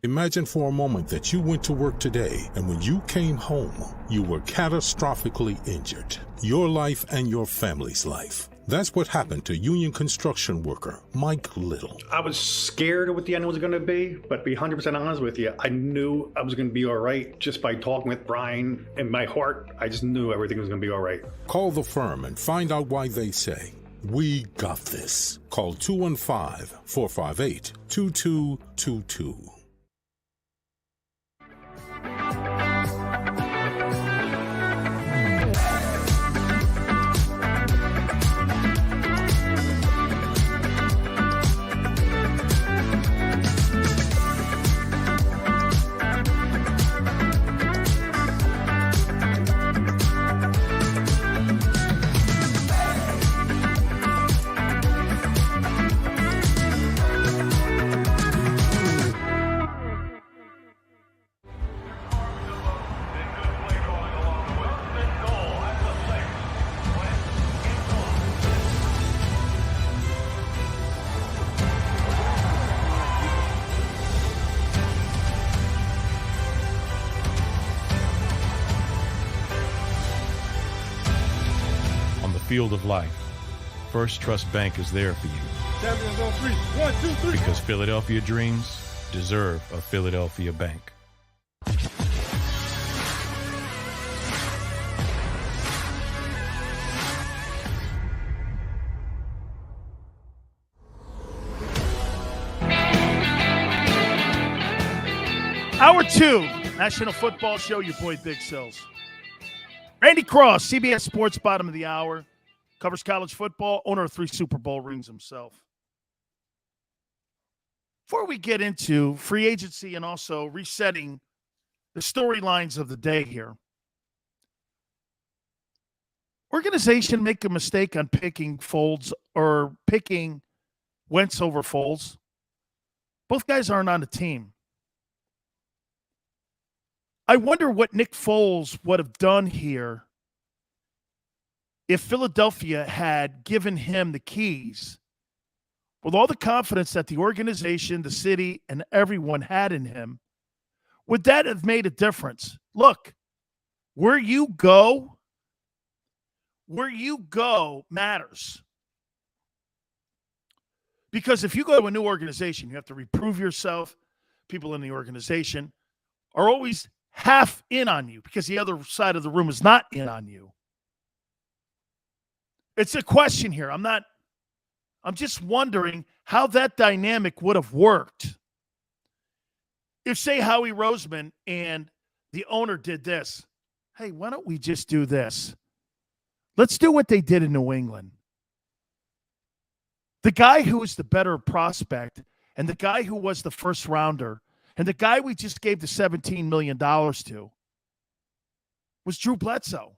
Imagine for a moment that you went to work today and when you came home, you were catastrophically injured. Your life and your family's life. That's what happened to union construction worker Mike Little. I was scared of what the end was going to be, but to be 100% honest with you, I knew I was going to be all right just by talking with Brian. In my heart, I just knew everything was going to be all right. Call the firm and find out why they say, "We got this." Call 215-458-2222. Field of life, First Trust Bank is there for you. Champions on 3. 1, 2, 3. Because Philadelphia dreams deserve a Philadelphia bank. Hour 2, National Football Show, your boy Big Sills. Randy Cross, CBS Sports, bottom of the hour. Covers college football, owner of 3 Super Bowl rings himself. Before we get into free agency and also resetting the storylines of the day here, organization make a mistake on picking Foles or picking Wentz over Foles. Both guys aren't on the team. I wonder what Nick Foles would have done here if Philadelphia had given him the keys with all the confidence that the organization, the city, and everyone had in him. Would that have made a difference? Look, where you go matters. Because if you go to a new organization, you have to reprove yourself. People in the organization are always half in on you because the other side of the room is not in on you. It's a question here. I'm just wondering how that dynamic would have worked. If, say, Howie Roseman and the owner did this. Hey, why don't we just do this? Let's do what they did in New England. The guy who was the better prospect and the guy who was the first rounder and the guy we just gave the $17 million to was Drew Bledsoe.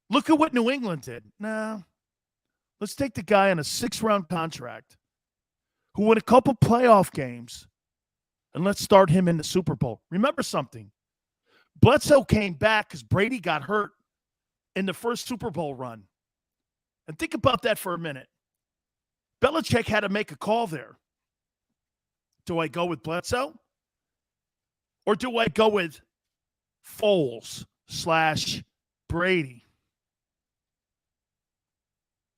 Look at what New England did. Nah, let's take the guy on a 6-round contract who won a couple playoff games, and let's start him in the Super Bowl. Remember something. Bledsoe came back because Brady got hurt in the first Super Bowl run. And think about that for a minute. Belichick had to make a call there. Do I go with Bledsoe? Or do I go with Foles/Brady?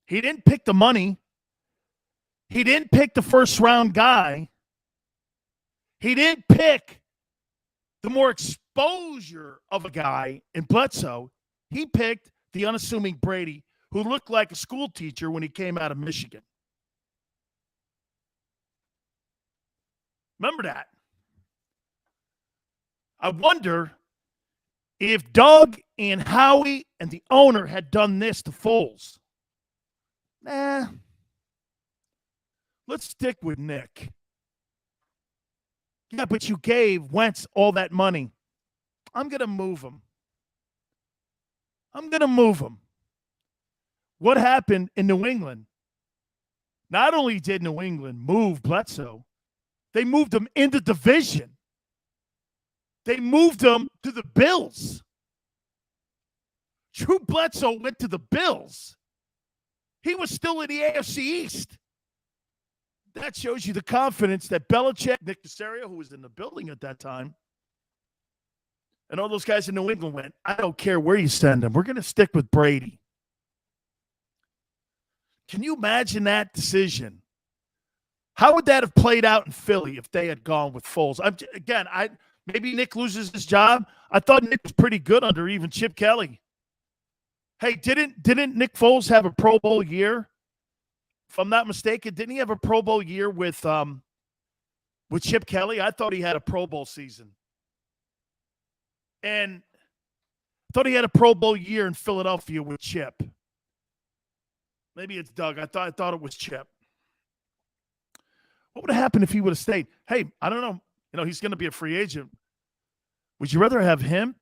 He didn't pick the money. He didn't pick the first-round guy. He didn't pick the more exposure of a guy in Bledsoe. He picked the unassuming Brady, who looked like a school teacher when he came out of Michigan. Remember that. I wonder if Doug and Howie and the owner had done this to Foles. Nah. Let's stick with Nick. Yeah, but you gave Wentz all that money. I'm going to move him. What happened in New England? Not only did New England move Bledsoe, they moved him in the division. They moved him to the Bills. Drew Bledsoe went to the Bills. He was still in the AFC East. That shows you the confidence that Belichick, Nick Caserio, who was in the building at that time, and all those guys in New England went, I don't care where you send them. We're going to stick with Brady. Can you imagine that decision? How would that have played out in Philly if they had gone with Foles? Maybe Nick loses his job. I thought Nick was pretty good under even Chip Kelly. Hey, didn't Nick Foles have a Pro Bowl year? If I'm not mistaken, didn't he have a Pro Bowl year with Chip Kelly? I thought he had a Pro Bowl season. And I thought he had a Pro Bowl year in Philadelphia with Chip. Maybe it's Doug. I thought it was Chip. What would have happened if he would have stayed? Hey, I don't know. He's going to be a free agent. Would you rather have him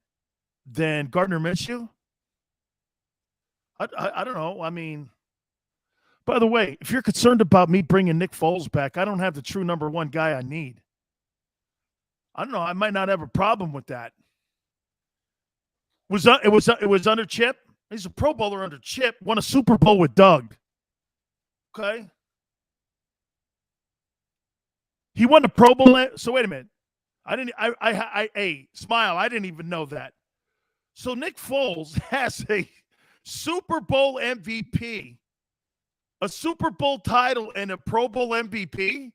than Gardner Minshew? I don't know. I mean, by the way, if you're concerned about me bringing Nick Foles back, I don't have the true number one guy I need. I don't know. I might not have a problem with that. It was under Chip. He's a Pro Bowler under Chip. Won a Super Bowl with Doug. Okay. He won the Pro Bowl. So wait a minute. Smile. I didn't even know that. So Nick Foles has a Super Bowl MVP, a Super Bowl title, and a Pro Bowl MVP.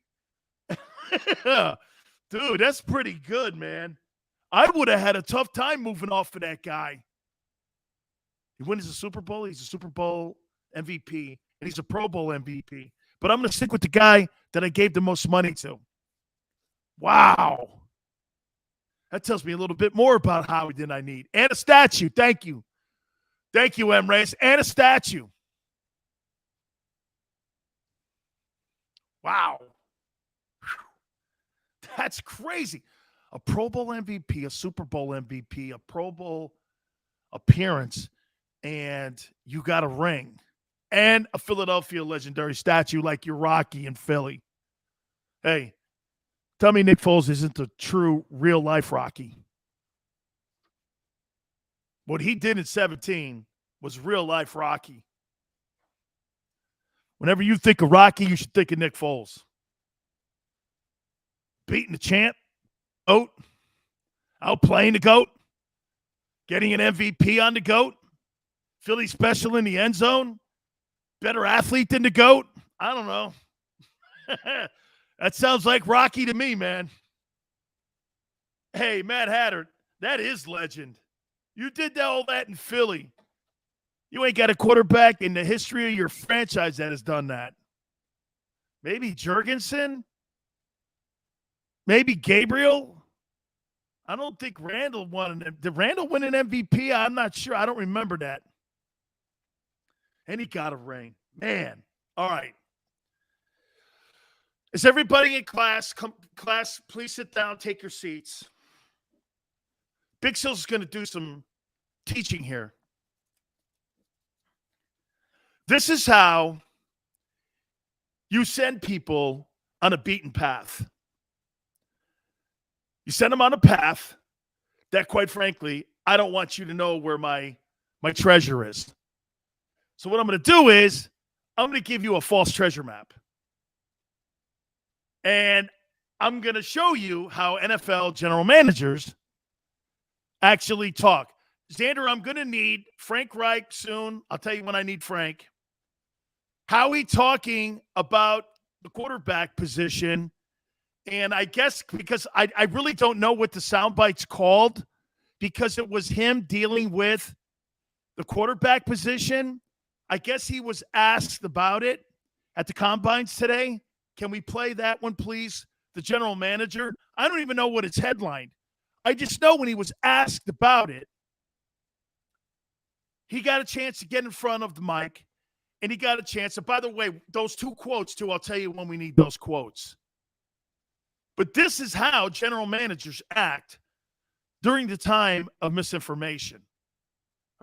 Dude, that's pretty good, man. I would have had a tough time moving off of that guy. He wins a Super Bowl. He's a Super Bowl MVP, and he's a Pro Bowl MVP. But I'm going to stick with the guy that I gave the most money to. Wow. That tells me a little bit more about Howie than I need. And a statue. Thank you. Thank you, M. Reyes. And a statue. Wow. That's crazy. A Pro Bowl MVP, a Super Bowl MVP, a Pro Bowl appearance, and you got a ring and a Philadelphia legendary statue like your Rocky in Philly. Hey, tell me Nick Foles isn't the true real-life Rocky. What he did in 2017 was real-life Rocky. Whenever you think of Rocky, you should think of Nick Foles. Beating the champ, GOAT, outplaying the GOAT, getting an MVP on the GOAT, Philly special in the end zone, better athlete than the GOAT. I don't know. That sounds like Rocky to me, man. Hey, Matt Hatter, that is legend. You did all that in Philly. You ain't got a quarterback in the history of your franchise that has done that. Maybe Jurgensen? Maybe Gabriel? I don't think Randall won. Did Randall win an MVP? I'm not sure. I don't remember that. And he got a ring. Man. All right. Is everybody in class? Class, please sit down, take your seats. Big Sills is going to do some teaching here. This is how you send people on a beaten path. You send them on a path that, quite frankly, I don't want you to know where my treasure is. So what I'm going to do is I'm going to give you a false treasure map. And I'm going to show you how NFL general managers actually talk. Xander, I'm going to need Frank Reich soon. I'll tell you when I need Frank. Howie talking about the quarterback position. And I guess because I really don't know what the soundbite's called, because it was him dealing with the quarterback position. I guess he was asked about it at the combines today. Can we play that one, please? The general manager. I don't even know what it's headlined. I just know when he was asked about it, he got a chance to get in front of the mic, and he got a chance. And by the way, those two quotes, too, I'll tell you when we need those quotes. But this is how general managers act during the time of misinformation.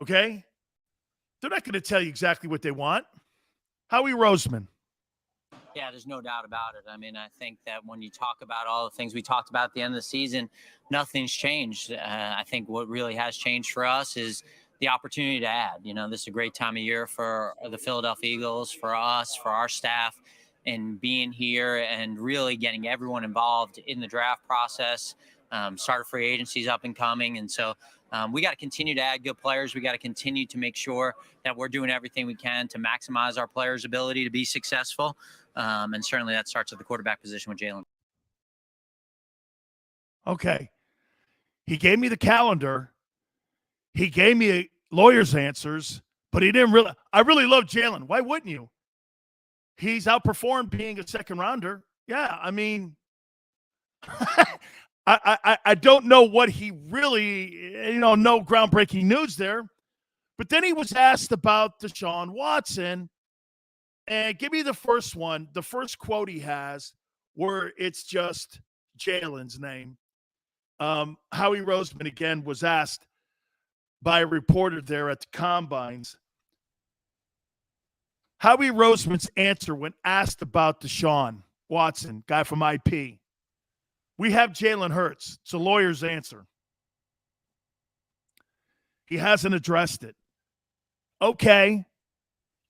Okay? They're not going to tell you exactly what they want. Howie Roseman. Yeah, there's no doubt about it. I mean, I think that when you talk about all the things we talked about at the end of the season, nothing's changed. I think what really has changed for us is the opportunity to add. You know, this is a great time of year for the Philadelphia Eagles, for us, for our staff, and being here and really getting everyone involved in the draft process. Starter free agency's up and coming. And so we got to continue to add good players. We got to continue to make sure that we're doing everything we can to maximize our players' ability to be successful. And certainly that starts at the quarterback position with Jalen. Okay. He gave me the calendar. He gave me a lawyer's answers, but he didn't really. I really love Jalen. Why wouldn't you? He's outperformed being a second rounder. Yeah, I mean, I don't know what he really, no groundbreaking news there. But then he was asked about Deshaun Watson. And give me the first one, the first quote he has, where it's just Jalen's name. Howie Roseman, again, was asked by a reporter there at the Combines. Howie Roseman's answer when asked about Deshaun Watson, guy from IP. We have Jalen Hurts. It's a lawyer's answer. He hasn't addressed it. Okay.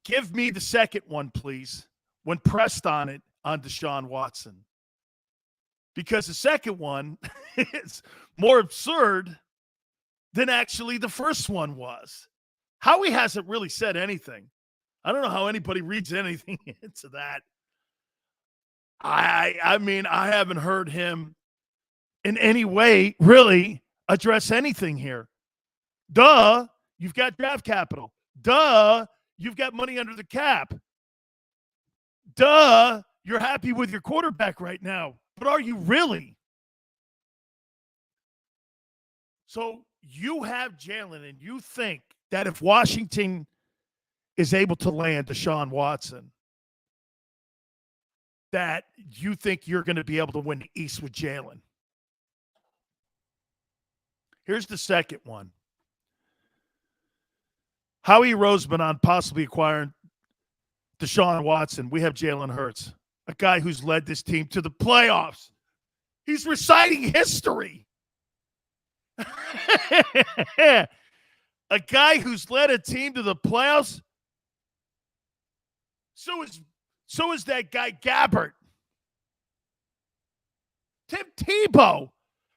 Give me the second one, please, when pressed on it on Deshaun Watson. Because the second one is more absurd than actually the first one was. Howie hasn't really said anything. I don't know how anybody reads anything into that. I mean, I haven't heard him in any way really address anything here. Duh, you've got draft capital. Duh, you've got money under the cap. Duh, you're happy with your quarterback right now. But are you really? So you have Jalen, and you think that if Washington is able to land Deshaun Watson, that you think you're going to be able to win the East with Jalen. Here's the second one. Howie Roseman on possibly acquiring Deshaun Watson. We have Jalen Hurts, a guy who's led this team to the playoffs. He's reciting history. A guy who's led a team to the playoffs. So is that guy Gabbert. Tim Tebow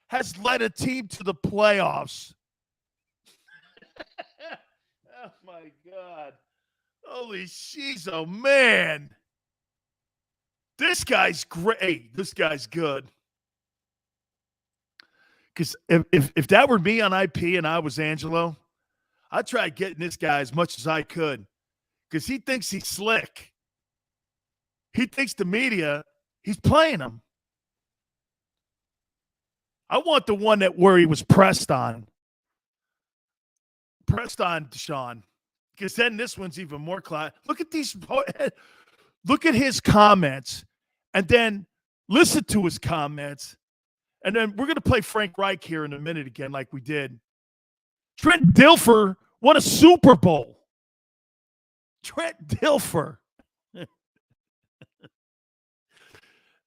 has led a team to the playoffs. Oh, my God. Holy shizo, man. This guy's great. This guy's good. Because if that were me on IP and I was Angelo, I'd try getting this guy as much as I could. Because he thinks he's slick. He thinks the media, he's playing him. I want the one where he was pressed on. Pressed on Deshaun. because then this one's even more class. Look at these. Look at his comments, and then listen to his comments, and then we're going to play Frank Reich here in a minute again, like we did. Trent Dilfer won a Super Bowl. Trent Dilfer.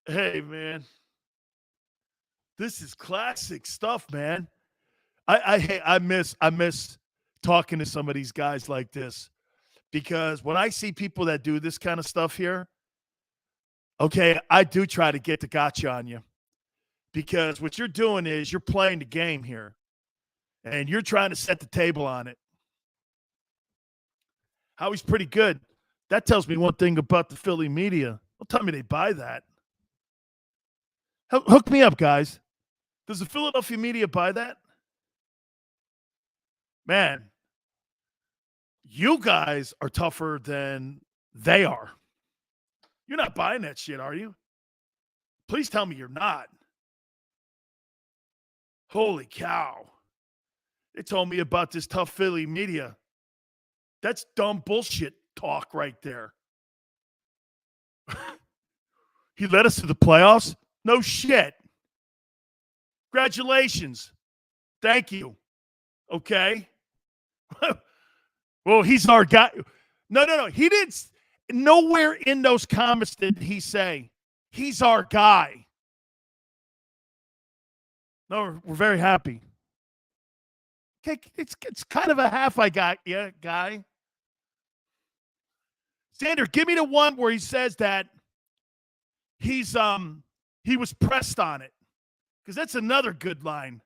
Hey, man. This is classic stuff, man. I miss talking to some of these guys like this, because when I see people that do this kind of stuff here, okay, I do try to get the gotcha on you, because what you're doing is you're playing the game here and you're trying to set the table on it. Howie's pretty good. That tells me one thing about the Philly media. Don't tell me they buy that. Hook me up, guys. Does the Philadelphia media buy that? Man, you guys are tougher than they are. You're not buying that shit, are you? Please tell me you're not. Holy cow. They told me about this tough Philly media. That's dumb bullshit talk right there. He led us to the playoffs? No shit. Congratulations. Thank you. Okay. Well, he's our guy. No. He didn't. Nowhere in those comments did he say, he's our guy. No, we're very happy. Okay, it's kind of a half I got, yeah, guy. Xander, give me the one where he says that he was pressed on it, because that's another good line.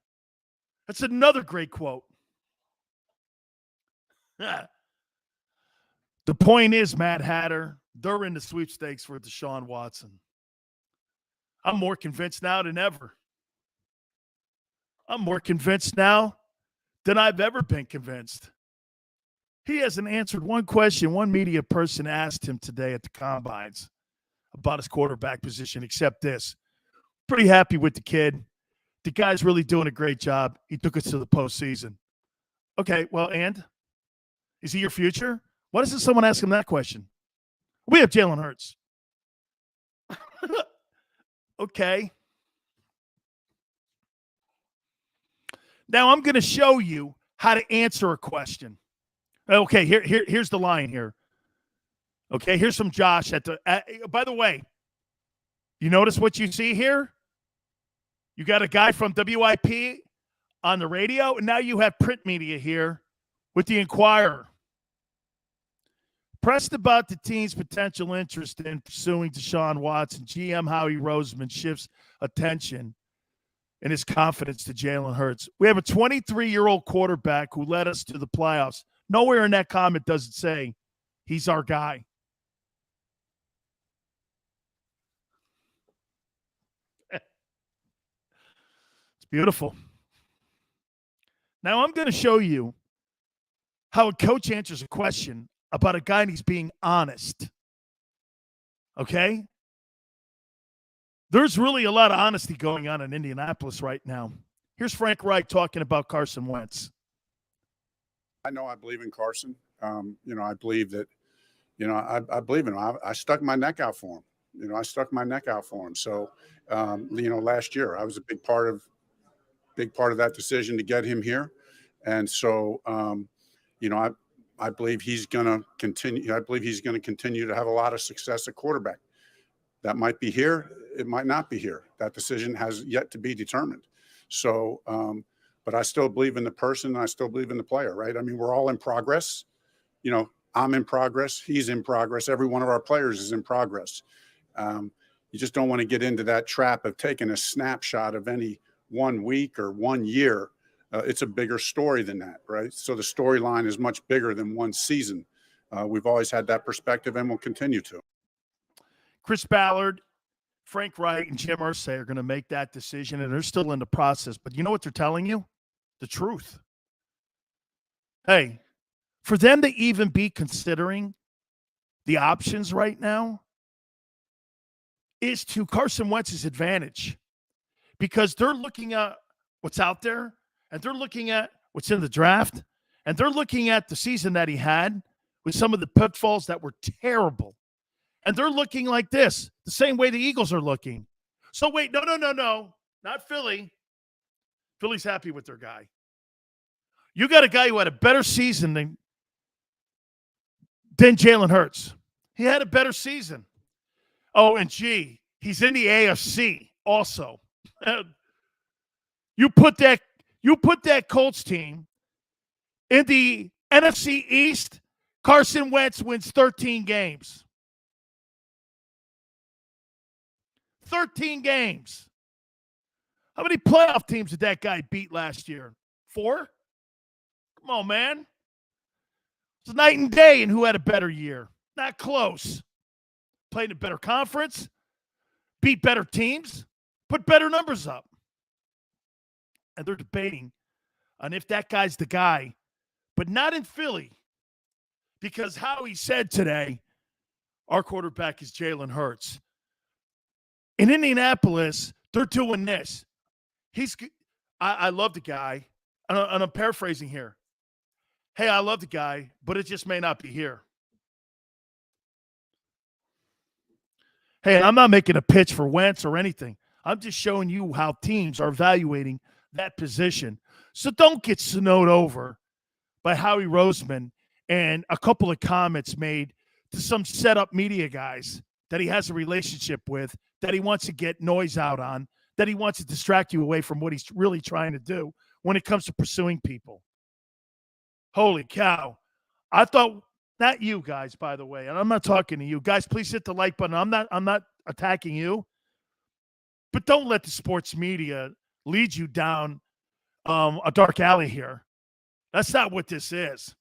That's another great quote. The point is, Matt Hatter, they're in the sweepstakes for Deshaun Watson. I'm more convinced now than ever. I'm more convinced now than I've ever been convinced. He hasn't answered one question one media person asked him today at the Combines about his quarterback position, except this. Pretty happy with the kid. The guy's really doing a great job. He took us to the postseason. Okay, well, and? Is he your future? Why doesn't someone ask him that question? We have Jalen Hurts. Okay. Now I'm going to show you how to answer a question. Okay, here's the line here. Okay, here's from Josh by the way, you notice what you see here? You got a guy from WIP on the radio, and now you have print media here with the Inquirer. Pressed about the team's potential interest in pursuing Deshaun Watson, GM Howie Roseman shifts attention and his confidence to Jalen Hurts. We have a 23-year-old quarterback who led us to the playoffs. Nowhere in that comment does it say he's our guy. It's beautiful. Now I'm going to show you how a coach answers a question about a guy and he's being honest. Okay? There's really a lot of honesty going on in Indianapolis right now. Here's Frank Reich talking about Carson Wentz. I know I believe in Carson. I believe that, I believe in him. I stuck my neck out for him. I stuck my neck out for him. So, last year I was a big part of that decision to get him here. And so, I believe he's going to continue. I believe he's going to continue to have a lot of success at quarterback. That might be here. It might not be here. That decision has yet to be determined. So, but I still believe in the person. And I still believe in the player, right? I mean, we're all in progress. I'm in progress. He's in progress. Every one of our players is in progress. You just don't want to get into that trap of taking a snapshot of any 1 week or 1 year. It's a bigger story than that, right? So the storyline is much bigger than one season. We've always had that perspective and will continue to. Chris Ballard, Frank Reich, and Jim Irsay are going to make that decision, and they're still in the process. But you know what they're telling you? The truth. Hey, for them to even be considering the options right now is to Carson Wentz's advantage, because they're looking at what's out there, and they're looking at what's in the draft, and they're looking at the season that he had, with some of the pitfalls that were terrible. And they're looking like this, the same way the Eagles are looking. So wait, no. Not Philly. Philly's happy with their guy. You got a guy who had a better season than Jalen Hurts. He had a better season. Oh, and he's in the AFC also. You put that Colts team in the NFC East, Carson Wentz wins 13 games. 13 games. How many playoff teams did that guy beat last year? 4? Come on, man. It's night and day in who had a better year. Not close. Played in a better conference, beat better teams, put better numbers up. And they're debating on if that guy's the guy, but not in Philly. Because Howie said today, our quarterback is Jalen Hurts. In Indianapolis, they're doing this. I love the guy, and I'm paraphrasing here. Hey, I love the guy, but it just may not be here. Hey, and I'm not making a pitch for Wentz or anything. I'm just showing you how teams are evaluating that position. So don't get snowed over by Howie Roseman and a couple of comments made to some set-up media guys that he has a relationship with, that he wants to get noise out on, that he wants to distract you away from what he's really trying to do when it comes to pursuing people. Holy cow. I thought, not you guys, by the way, and I'm not talking to you. Guys, please hit the like button. I'm not attacking you. But don't let the sports media lead you down a dark alley here. That's not what this is.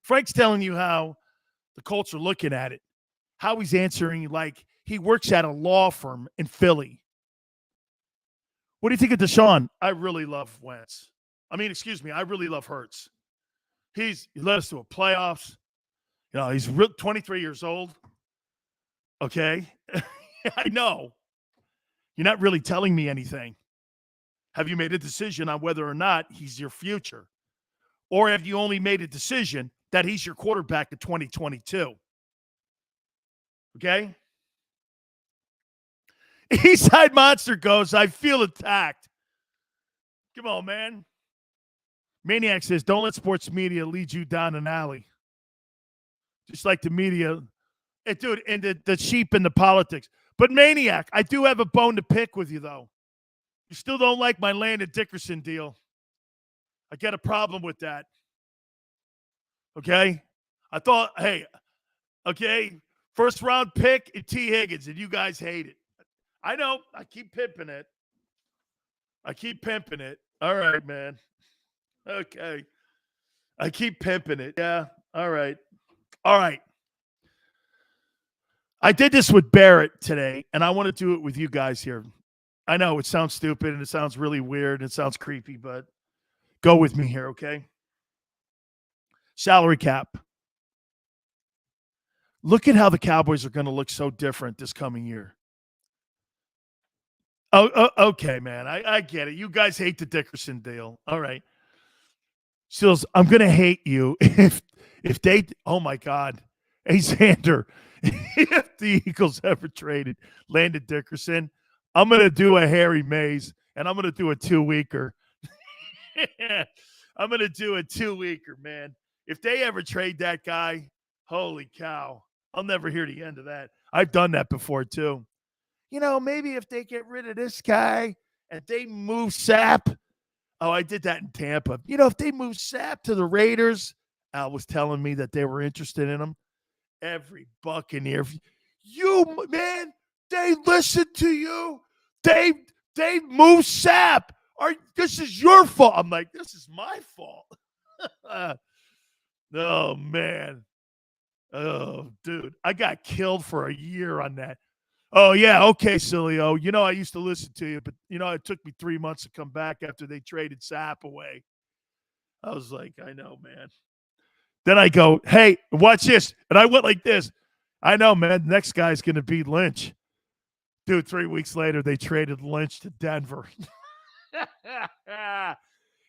Frank's telling you how the Colts are looking at it, how he's answering like he works at a law firm in Philly. What do you think of Deshaun? I really love Wentz. I really love Hurts. He led us to a playoffs. You know, he's 23 years old. Okay. I know. You're not really telling me anything. Have you made a decision on whether or not he's your future? Or have you only made a decision that he's your quarterback in 2022? Okay? Eastside Monster goes, I feel attacked. Come on, man. Maniac says, don't let sports media lead you down an alley. Just like the media. And the sheep in the politics. But Maniac, I do have a bone to pick with you, though. You still don't like my Landon Dickerson deal. I get a problem with that. Okay? I thought, hey, okay, first round pick and T. Higgins, and you guys hate it. I know. I keep pimping it. All right, man. Okay. I keep pimping it. Yeah. All right. I did this with Barrett today, and I want to do it with you guys here. I know it sounds stupid, and it sounds really weird, and it sounds creepy, but go with me here, okay? Salary cap. Look at how the Cowboys are going to look so different this coming year. Oh, okay, man. I get it. You guys hate the Dickerson deal. All right. Sills, I'm going to hate you if they – oh, my God. Hey, Xander, if the Eagles ever traded Landon Dickerson, I'm going to do a Harry Mays, and I'm going to do a 2-weeker. I'm going to do a 2-weeker, man. If they ever trade that guy, holy cow. I'll never hear the end of that. I've done that before, too. You know, maybe if they get rid of this guy and they move Sapp. Oh, I did that in Tampa. You know, if they move Sapp to the Raiders, Al was telling me that they were interested in him. Every Buccaneer. You, man, they listen to you. They move Sapp. This is your fault. I'm like, this is my fault. Oh, man. Oh, dude. I got killed for a year on that. Oh, yeah. Okay, Sileo. You know, I used to listen to you, but, you know, it took me 3 months to come back after they traded Sapp away. I was like, I know, man. Then I go, hey, watch this. And I went like this. I know, man. Next guy's going to be Lynch. Dude, 3 weeks later, they traded Lynch to Denver. I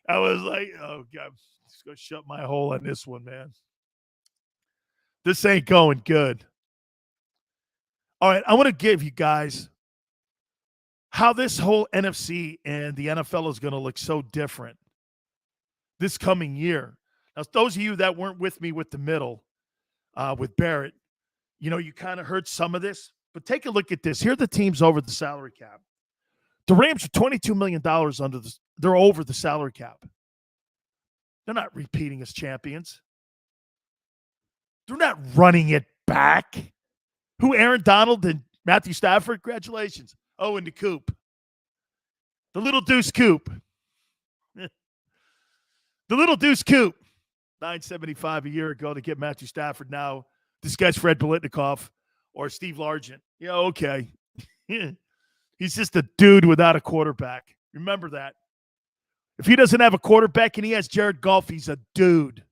was like, oh, God. I'm just going to shut my hole on this one, man. This ain't going good. All right, I want to give you guys how this whole NFC and the NFL is going to look so different this coming year. Now, those of you that weren't with me with the middle, with Barrett, you kind of heard some of this, but take a look at this. Here are the teams over the salary cap. The Rams are $22 million they're over the salary cap. They're not repeating as champions. They're not running it back. Who, Aaron Donald and Matthew Stafford? Congratulations. Oh, and the Coop. The little Deuce Coop. The little Deuce Coop. $975 a year ago to get Matthew Stafford. Now, this guy's Fred Biletnikoff or Steve Largent. Yeah, okay. He's just a dude without a quarterback. Remember that. If he doesn't have a quarterback and he has Jared Goff, he's a dude.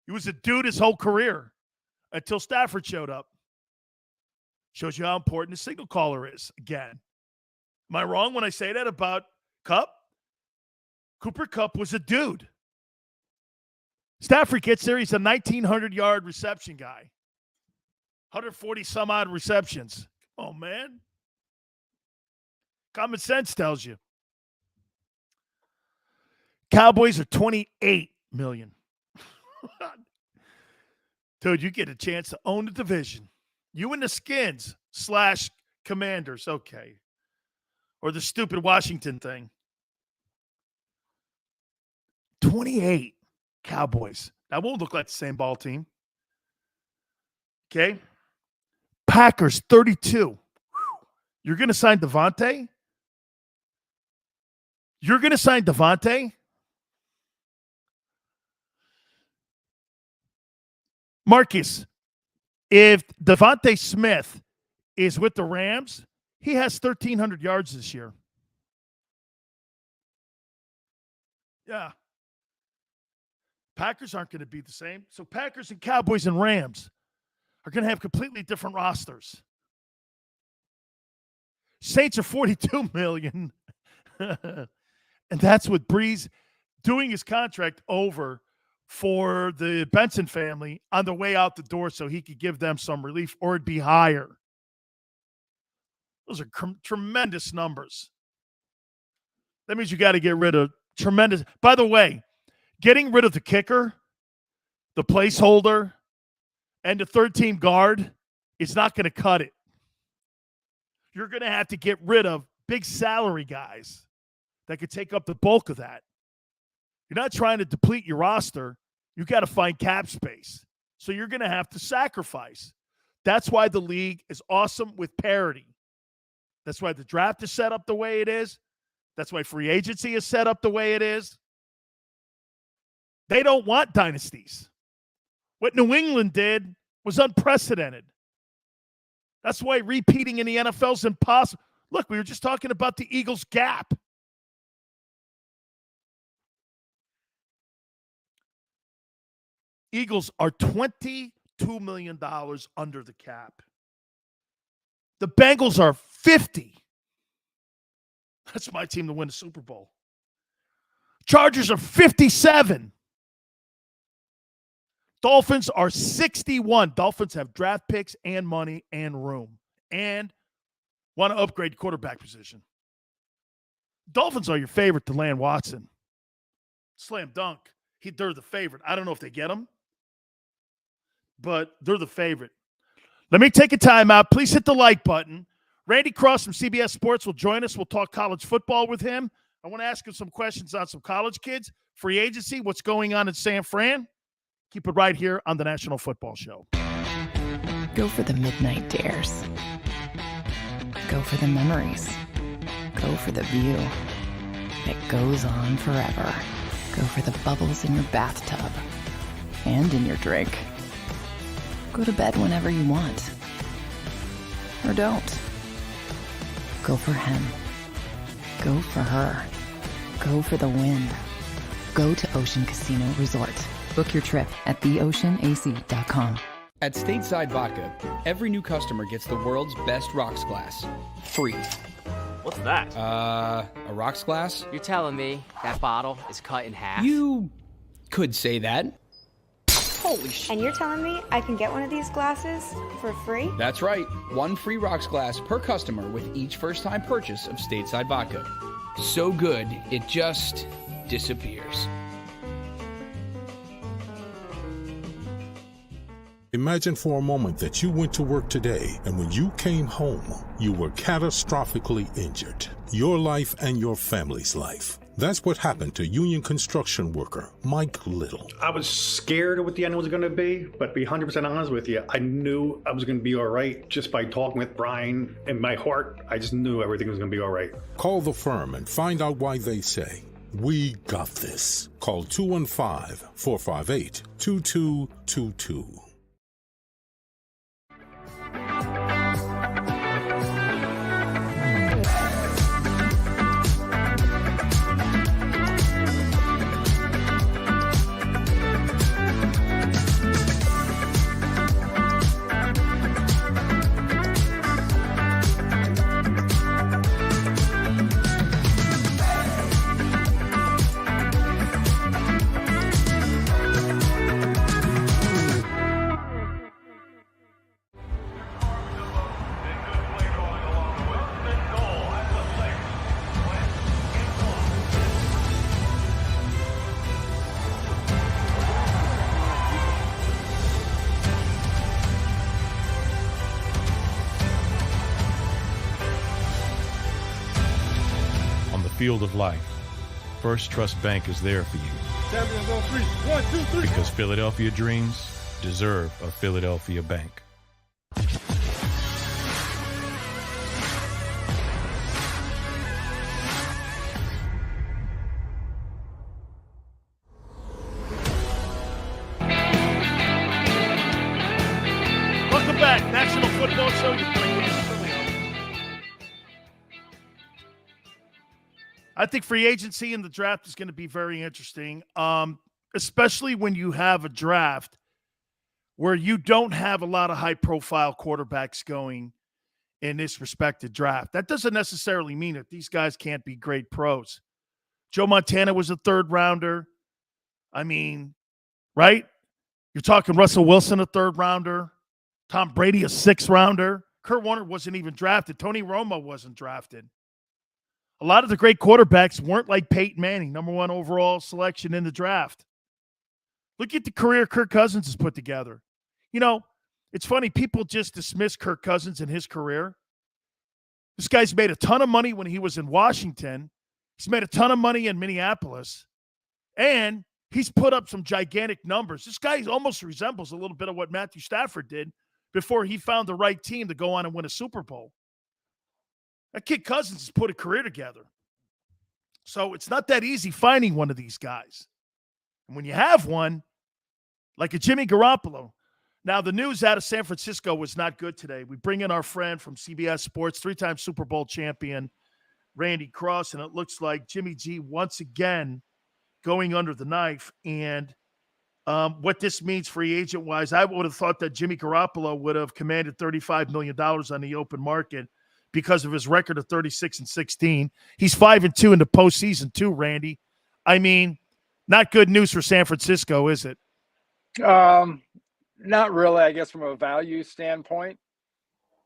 He was a dude his whole career until Stafford showed up. Shows you how important a signal caller is. Again, am I wrong when I say that about Kupp? Cooper Kupp was a dude. Stafford gets there. He's a 1,900-yard reception guy. 140-some-odd receptions. Oh, man. Common sense tells you. Cowboys are $28 million. Dude, you get a chance to own the division. You and the Skins / Commanders. Okay. Or the stupid Washington thing. 28 Cowboys. That won't look like the same ball team. Okay. Packers, 32. You're going to sign Devontae? You're going to sign Devontae? Marcus, if Devontae Smith is with the Rams, he has 1,300 yards this year. Yeah. Packers aren't going to be the same. So Packers and Cowboys and Rams are going to have completely different rosters. Saints are $42 million. And that's with Breeze doing his contract over for the Benson family on the way out the door so he could give them some relief, or it'd be higher. Those are tremendous numbers. That means you got to get rid of tremendous. By the way, getting rid of the kicker, the placeholder, and the third-team guard is not going to cut it. You're going to have to get rid of big salary guys that could take up the bulk of that. You're not trying to deplete your roster. You got to find cap space. So you're going to have to sacrifice. That's why the league is awesome with parity. That's why the draft is set up the way it is. That's why free agency is set up the way it is. They don't want dynasties. What New England did was unprecedented. That's why repeating in the NFL is impossible. Look, we were just talking about the Eagles' gap. Eagles are $22 million under the cap. The Bengals are 50. That's my team to win the Super Bowl. Chargers are 57. Dolphins are 61. Dolphins have draft picks and money and room and want to upgrade quarterback position. Dolphins are your favorite to land Watson. Slam dunk. They're the favorite. I don't know if they get him, but they're the favorite. Let me take a timeout. Please hit the like button. Randy Cross from CBS Sports will join us. We'll talk college football with him. I want to ask him some questions on some college kids, free agency, what's going on in San Fran. Keep it right here on the National Football Show. Go for the midnight dares. Go for the memories. Go for the view that goes on forever. Go for the bubbles in your bathtub and in your drink. Go to bed whenever you want. Or don't. Go for him. Go for her. Go for the win. Go to Ocean Casino Resort. Book your trip at theoceanac.com. At Stateside Vodka, every new customer gets the world's best rocks glass. Free. What's that? A rocks glass? You're telling me that bottle is cut in half? You could say that. Holy shit. And you're telling me I can get one of these glasses for free? That's right. 1 free rocks glass per customer with each first-time purchase of stateside vodka. So good, it just disappears. Imagine for a moment that you went to work today and when you came home, you were catastrophically injured. Your life and your family's life. That's what happened to union construction worker Mike Little. I was scared of what the end was going to be, but to be 100% honest with you, I knew I was going to be all right just by talking with Brian. In my heart, I just knew everything was going to be all right. Call the firm and find out why they say, "We got this." Call 215-458-2222. Field of life, First Trust Bank is there for you. Champions on 3. 1, 2, 3. Because Philadelphia dreams deserve a Philadelphia bank. Welcome back. National Football Show. I think free agency and the draft is going to be very interesting, especially when you have a draft where you don't have a lot of high-profile quarterbacks going in this respected draft. That doesn't necessarily mean that these guys can't be great pros. Joe Montana was a third-rounder. I mean, right? You're talking Russell Wilson, a third-rounder. Tom Brady, a sixth-rounder. Kurt Warner wasn't even drafted. Tony Romo wasn't drafted. A lot of the great quarterbacks weren't like Peyton Manning, number 1 overall selection in the draft. Look at the career Kirk Cousins has put together. You know, it's funny. People just dismiss Kirk Cousins in his career. This guy's made a ton of money when he was in Washington. He's made a ton of money in Minneapolis. And he's put up some gigantic numbers. This guy almost resembles a little bit of what Matthew Stafford did before he found the right team to go on and win a Super Bowl. That kid Cousins has put a career together. So it's not that easy finding one of these guys. And when you have one, like a Jimmy Garoppolo. Now, the news out of San Francisco was not good today. We bring in our friend from CBS Sports, 3-time Super Bowl champion, Randy Cross, and it looks like Jimmy G once again going under the knife. And what this means free agent-wise, I would have thought that Jimmy Garoppolo would have commanded $35 million on the open market because of his record of 36-16. He's 5-2 in the postseason too, Randy. I mean, not good news for San Francisco, is it? Not really, I guess, from a value standpoint.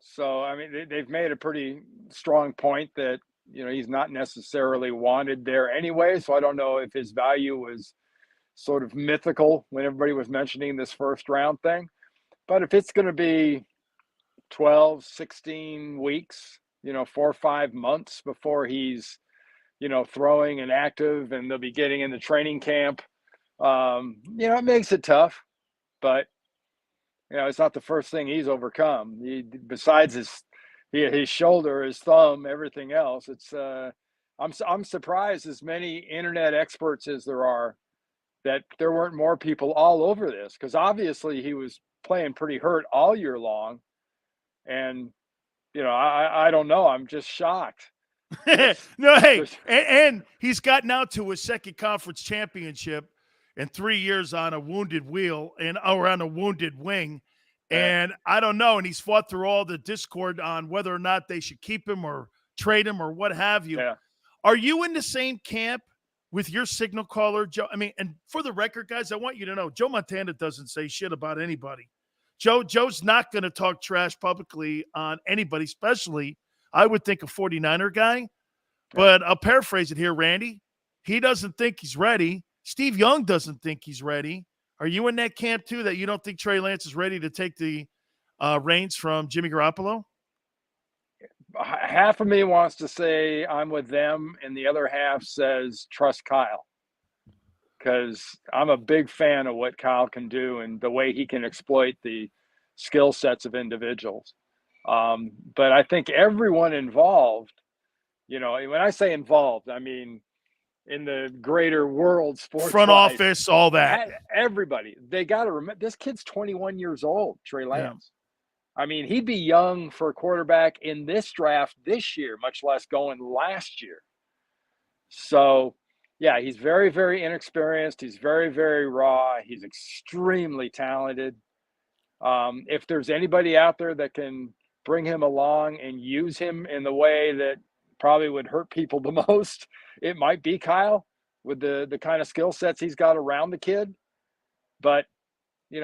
So, I mean, they've made a pretty strong point that, you know, he's not necessarily wanted there anyway. So I don't know if his value was sort of mythical when everybody was mentioning this first round thing. But if it's going to be 12, 16 weeks, you know, 4 or 5 months before he's, you know, throwing and active and they'll be getting into training camp, you know, it makes it tough. But, you know, it's not the first thing he's overcome. Besides his shoulder, his thumb, everything else, it's I'm surprised, as many internet experts as there are, that there weren't more people all over this, because obviously he was playing pretty hurt all year long. And, you know, I don't know. I'm just shocked. No, hey, and he's gotten out to his second conference championship in 3 years on a wounded wheel or on a wounded wing. And I don't know. And he's fought through all the discord on whether or not they should keep him or trade him or what have you. Yeah. Are you in the same camp with your signal caller, Joe. I mean, and for the record, guys, I want you to know Joe Montana doesn't say shit about anybody. Joe's not going to talk trash publicly on anybody, especially, I would think, a 49er guy. But I'll paraphrase it here, Randy. He doesn't think he's ready. Steve Young doesn't think he's ready. Are you in that camp, too, that you don't think Trey Lance is ready to take the reins from Jimmy Garoppolo? Half of me wants to say I'm with them, and the other half says trust Kyle. Because I'm a big fan of what Kyle can do and the way he can exploit the skill sets of individuals. But I think everyone involved, when I say involved, I mean in the greater world sports front life, office, all that. Everybody, they got to remember this kid's 21 years old, Trey Lance. Yeah. I mean, he'd be young for a quarterback in this draft this year, much less going last year. So, yeah, he's very, very inexperienced. He's very, very raw. He's extremely talented. If there's anybody out there that can bring him along and use him in the way that probably would hurt people the most, it might be Kyle with the kind of skill sets he's got around the kid. But, you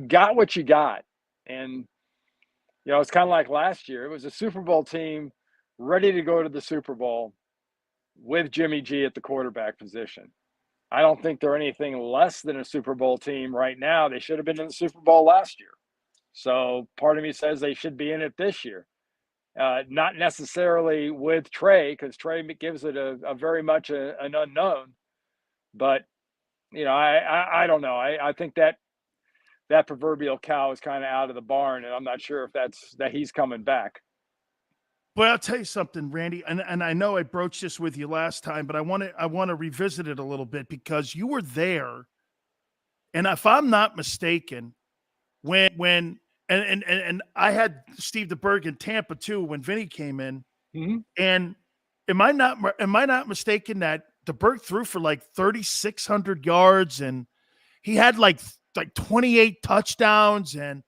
got what you got. And, it's kind of like last year. It was a Super Bowl team ready to go to the Super Bowl with Jimmy G at the quarterback position. I don't think they're anything less than a Super Bowl team right now. They should have been in the Super Bowl last year. So part of me says they should be in it this year. Not necessarily with Trey, because Trey gives it a very much an unknown. But, I don't know. I think that proverbial cow is kind of out of the barn, and I'm not sure if that he's coming back. Well, I'll tell you something, Randy, and I know I broached this with you last time, but I want to revisit it a little bit because you were there, and if I'm not mistaken, when I had Steve DeBerg in Tampa too when Vinny came in, and am I not mistaken that DeBerg threw for like 3,600 yards and he had like 28 touchdowns, and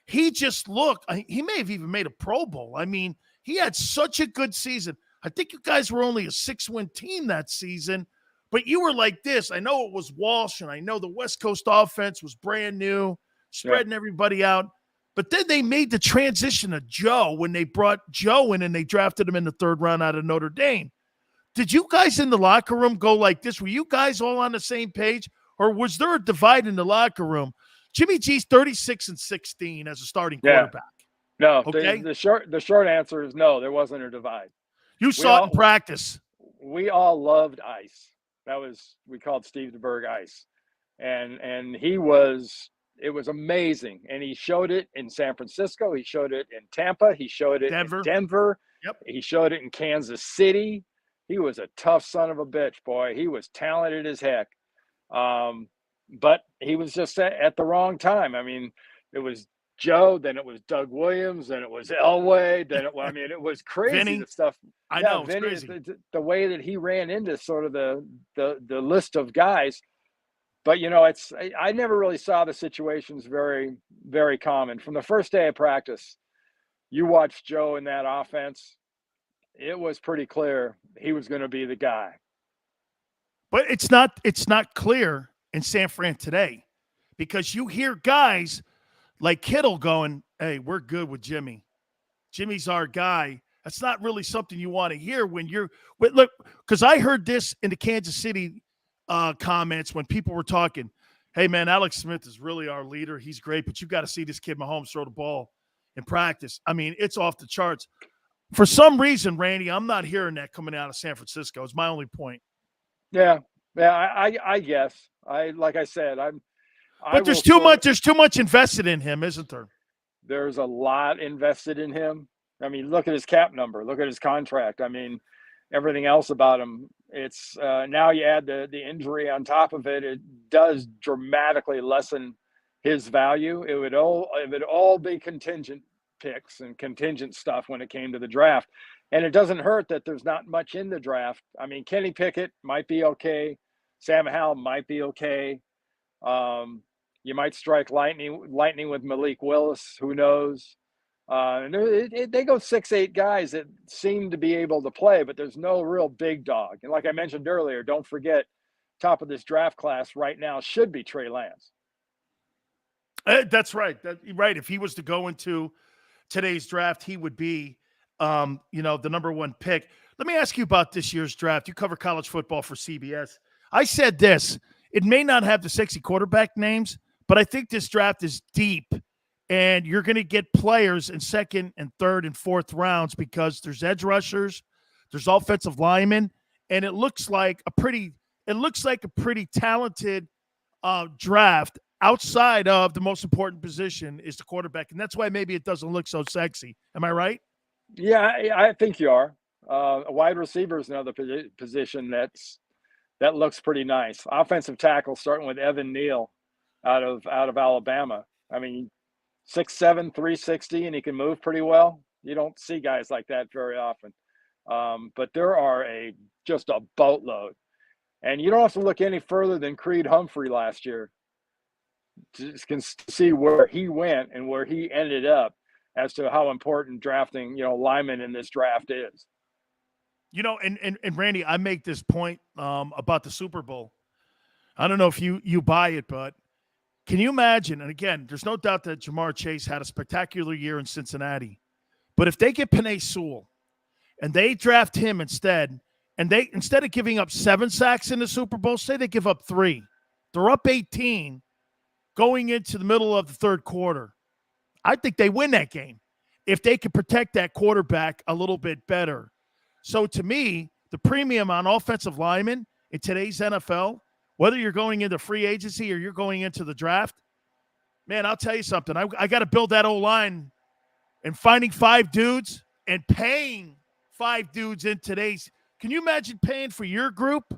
he just looked. He may have even made a Pro Bowl. I mean, he had such a good season. I think you guys were only a 6-win team that season, but you were like this. I know it was Walsh, and I know the West Coast offense was brand new, spreading everybody out. But then they made the transition to Joe when they brought Joe in and they drafted him in the 3rd round out of Notre Dame. Did you guys in the locker room go like this? Were you guys all on the same page, or was there a divide in the locker room? Jimmy G's 36-16 as a starting quarterback. No, okay. The short answer is no. There wasn't a divide. You saw it in practice. We all loved Ice. We called Steve DeBerg Ice, and he was. It was amazing, and he showed it in San Francisco. He showed it in Tampa. He showed it in Denver. Yep. He showed it in Kansas City. He was a tough son of a bitch, boy. He was talented as heck. But he was just at the wrong time. I mean, it was Joe, then it was Doug Williams, then it was Elway, then it was crazy. Vinny, the stuff. I know, Vinny, it's crazy. The way that he ran into sort of the list of guys. But, I never really saw the situations very, very common. From the first day of practice, you watched Joe in that offense. It was pretty clear he was going to be the guy. But it's not clear in San Fran today, because you hear guys like Kittle going, hey, we're good with Jimmy. Jimmy's our guy. That's not really something you want to hear when you're – look, because I heard this in the Kansas City comments when people were talking, hey, man, Alex Smith is really our leader. He's great, but you got to see this kid Mahomes throw the ball in practice. I mean, it's off the charts. For some reason, Randy, I'm not hearing that coming out of San Francisco. It's my only point. Yeah, I guess. Like I said, But there's too much. There's too much invested in him, isn't there? There's a lot invested in him. I mean, look at his cap number. Look at his contract. I mean, everything else about him. It's now you add the injury on top of it. It does dramatically lessen his value. It would all be contingent picks and contingent stuff when it came to the draft. And it doesn't hurt that there's not much in the draft. I mean, Kenny Pickett might be okay. Sam Howell might be okay. You might strike lightning with Malik Willis. Who knows? And they go 6-8 guys that seem to be able to play, but there's no real big dog. And like I mentioned earlier, don't forget, top of this draft class right now should be Trey Lance. That's right. Right. If he was to go into today's draft, he would be, the number one pick. Let me ask you about this year's draft. You cover college football for CBS. I said this. It may not have the sexy quarterback names, but I think this draft is deep. And you're going to get players in second and third and fourth rounds because there's edge rushers, there's offensive linemen, and it looks like a pretty talented draft outside of the most important position is the quarterback. And that's why maybe it doesn't look so sexy. Am I right? Yeah, I think you are. A wide receiver is another position that looks pretty nice. Offensive tackle, starting with Evan Neal out of Alabama. I mean, 6'7", 360, and he can move pretty well. You don't see guys like that very often. But there are just a boatload. And you don't have to look any further than Creed Humphrey last year to see where he went and where he ended up as to how important drafting, linemen in this draft is. And Randy, I make this point about the Super Bowl. I don't know if you buy it, but can you imagine? And again, there's no doubt that Jamar Chase had a spectacular year in Cincinnati. But if they get Penei Sewell and they draft him instead, and they instead of giving up 7 sacks in the Super Bowl, say they give up 3, they're up 18 going into the middle of the third quarter. I think they win that game if they can protect that quarterback a little bit better. So to me, the premium on offensive linemen in today's NFL, whether you're going into free agency or you're going into the draft, man, I'll tell you something. I got to build that O-line, and finding 5 dudes and paying 5 dudes in today's. Can you imagine paying for your group?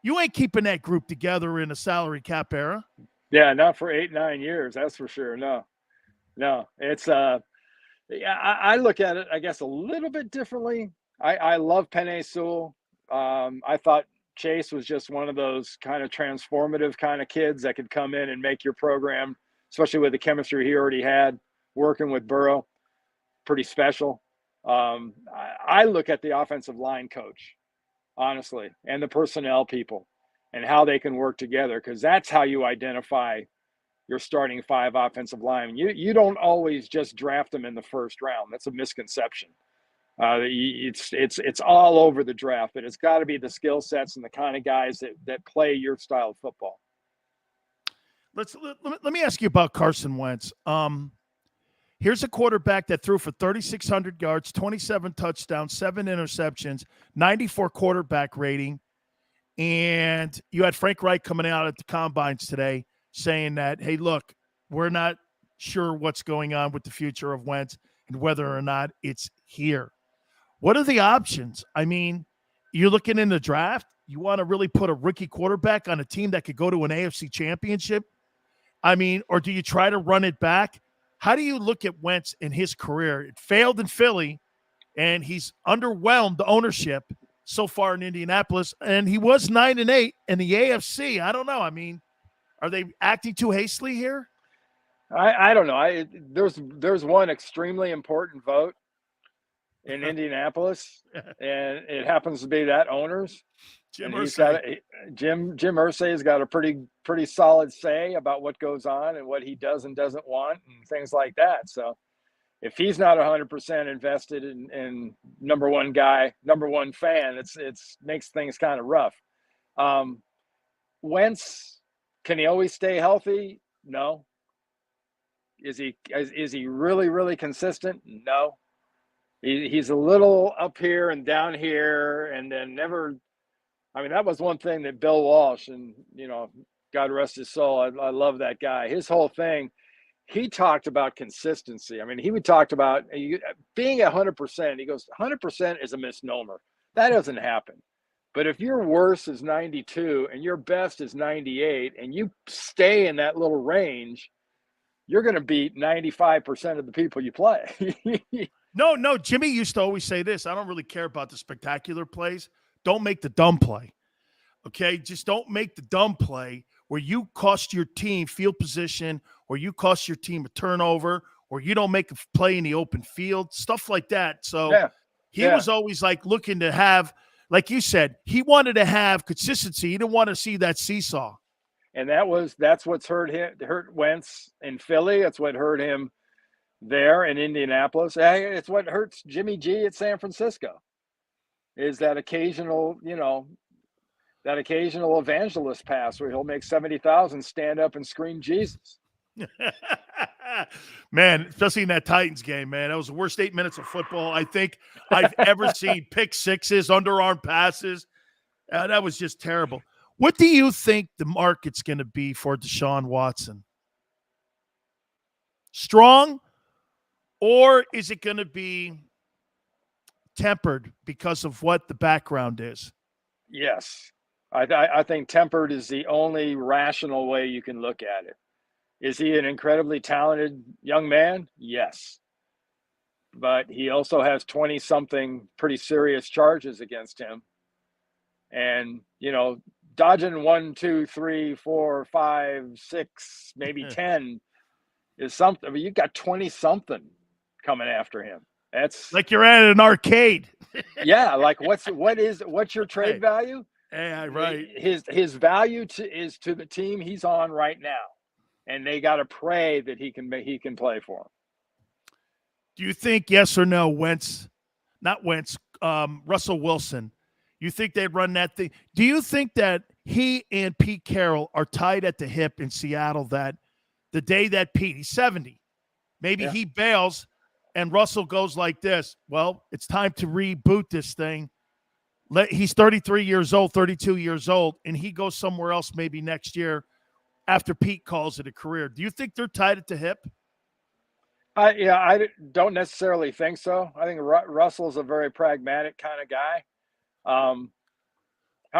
You ain't keeping that group together in a salary cap era. Yeah, not for 8-9 years. That's for sure. No, it's I look at it, I guess, a little bit differently. I love Penei Sewell. I thought Chase was just one of those kind of transformative kind of kids that could come in and make your program, especially with the chemistry he already had working with Burrow, pretty special. I look at the offensive line coach, honestly, and the personnel people and how they can work together, because that's how you identify your starting 5 offensive linemen. You don't always just draft them in the first round. That's a misconception. It's all over the draft, but it's got to be the skill sets and the kind of guys that play your style of football. Let me ask you about Carson Wentz. Here's a quarterback that threw for 3,600 yards, 27 touchdowns, 7 interceptions, 94 quarterback rating. And you had Frank Reich coming out at the combines today saying that, hey, look, we're not sure what's going on with the future of Wentz and whether or not it's here. What are the options? I mean, you're looking in the draft. You want to really put a rookie quarterback on a team that could go to an AFC championship? I mean, or do you try to run it back? How do you look at Wentz in his career? It failed in Philly, and he's underwhelmed the ownership so far in Indianapolis, and he was 9-8 in the AFC. I don't know. I mean, are they acting too hastily here? I don't know. There's one extremely important vote in Indianapolis, and it happens to be that owner's. Jim Irsay's got a pretty solid say about what goes on and what he does and doesn't want and things like that. So if he's not 100% invested in number one guy, number one fan, it's makes things kind of rough. Wentz, can he always stay healthy? No. Is he really, really consistent? No. He's a little up here and down here, and then never. I mean, that was one thing that Bill Walsh, and, God rest his soul, I love that guy. His whole thing, he talked about consistency. I mean, he would talk about being 100%. He goes, 100% is a misnomer. That doesn't happen. But if your worst is 92 and your best is 98, and you stay in that little range, you're going to beat 95% of the people you play. No, Jimmy used to always say this. I don't really care about the spectacular plays. Don't make the dumb play, okay? Just don't make the dumb play where you cost your team field position, or you cost your team a turnover, or you don't make a play in the open field, stuff like that. So he was always like looking to have, like you said, he wanted to have consistency. He didn't want to see that seesaw. And that's what's hurt Wentz in Philly. It's what hurt him there in Indianapolis. It's what hurts Jimmy G at San Francisco, is that occasional evangelist pass where he'll make 70,000 stand up and scream Jesus. Man, especially in that Titans game, man. That was the worst 8 minutes of football I think I've ever seen. Pick sixes, underarm passes. That was just terrible. What do you think the market's going to be for Deshaun Watson? Strong, or is it going to be tempered because of what the background is? Yes. I think tempered is the only rational way you can look at it. Is he an incredibly talented young man? Yes. But he also has 20-something pretty serious charges against him. And, dodging 1, 2, 3, 4, 5, 6, maybe 10 is something. I mean, you've got 20-something coming after him. That's like you're at an arcade. Yeah, like what's your trade value? Yeah, right. His value is to the team he's on right now, and they got to pray that he can play for him. Do you think, yes or no, Russell Wilson? You think they'd run that thing? Do you think that he and Pete Carroll are tied at the hip in Seattle, that the day that Pete, he's 70, maybe he bails and Russell goes like this, well, it's time to reboot this thing. He's 33 years old, 32 years old, and he goes somewhere else maybe next year after Pete calls it a career. Do you think they're tied at the hip? I don't necessarily think so. I think Russell's a very pragmatic kind of guy. How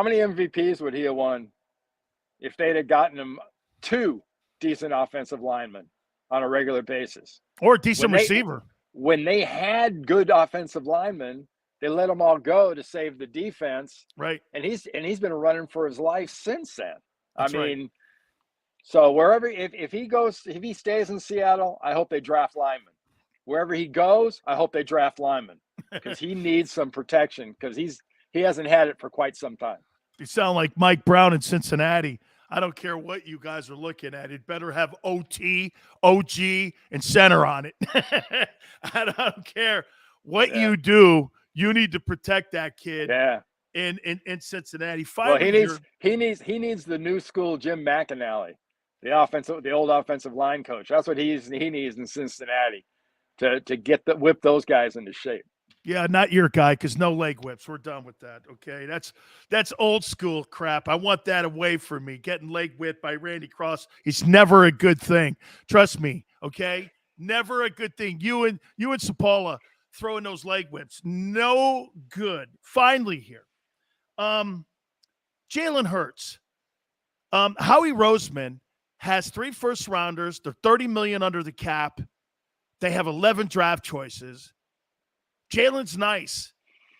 many MVPs would he have won if they'd have gotten him 2 decent offensive linemen on a regular basis? Or a decent receiver. When they had good offensive linemen, they let them all go to save the defense. Right. And he's been running for his life since then. That's right. So wherever, if he stays in Seattle, I hope they draft linemen. Wherever he goes, I hope they draft linemen, because he needs some protection, because he hasn't had it for quite some time. You sound like Mike Brown in Cincinnati. I don't care what you guys are looking at. It better have OT, OG, and center on it. I don't care what you do. You need to protect that kid. Yeah. In Cincinnati. Finally, he needs the new school Jim McAnally, the old offensive line coach. That's what he needs in Cincinnati to whip those guys into shape. Yeah, not your guy, because no leg whips. We're done with that. Okay, that's old school crap. I want that away from me. Getting leg whipped by Randy Cross is never a good thing. Trust me. Okay, never a good thing. You and Sapala throwing those leg whips, no good. Finally, here, Jalen Hurts. Howie Roseman has 3 first-rounders. They're $30 million under the cap. They have 11 draft choices. Jalen's nice,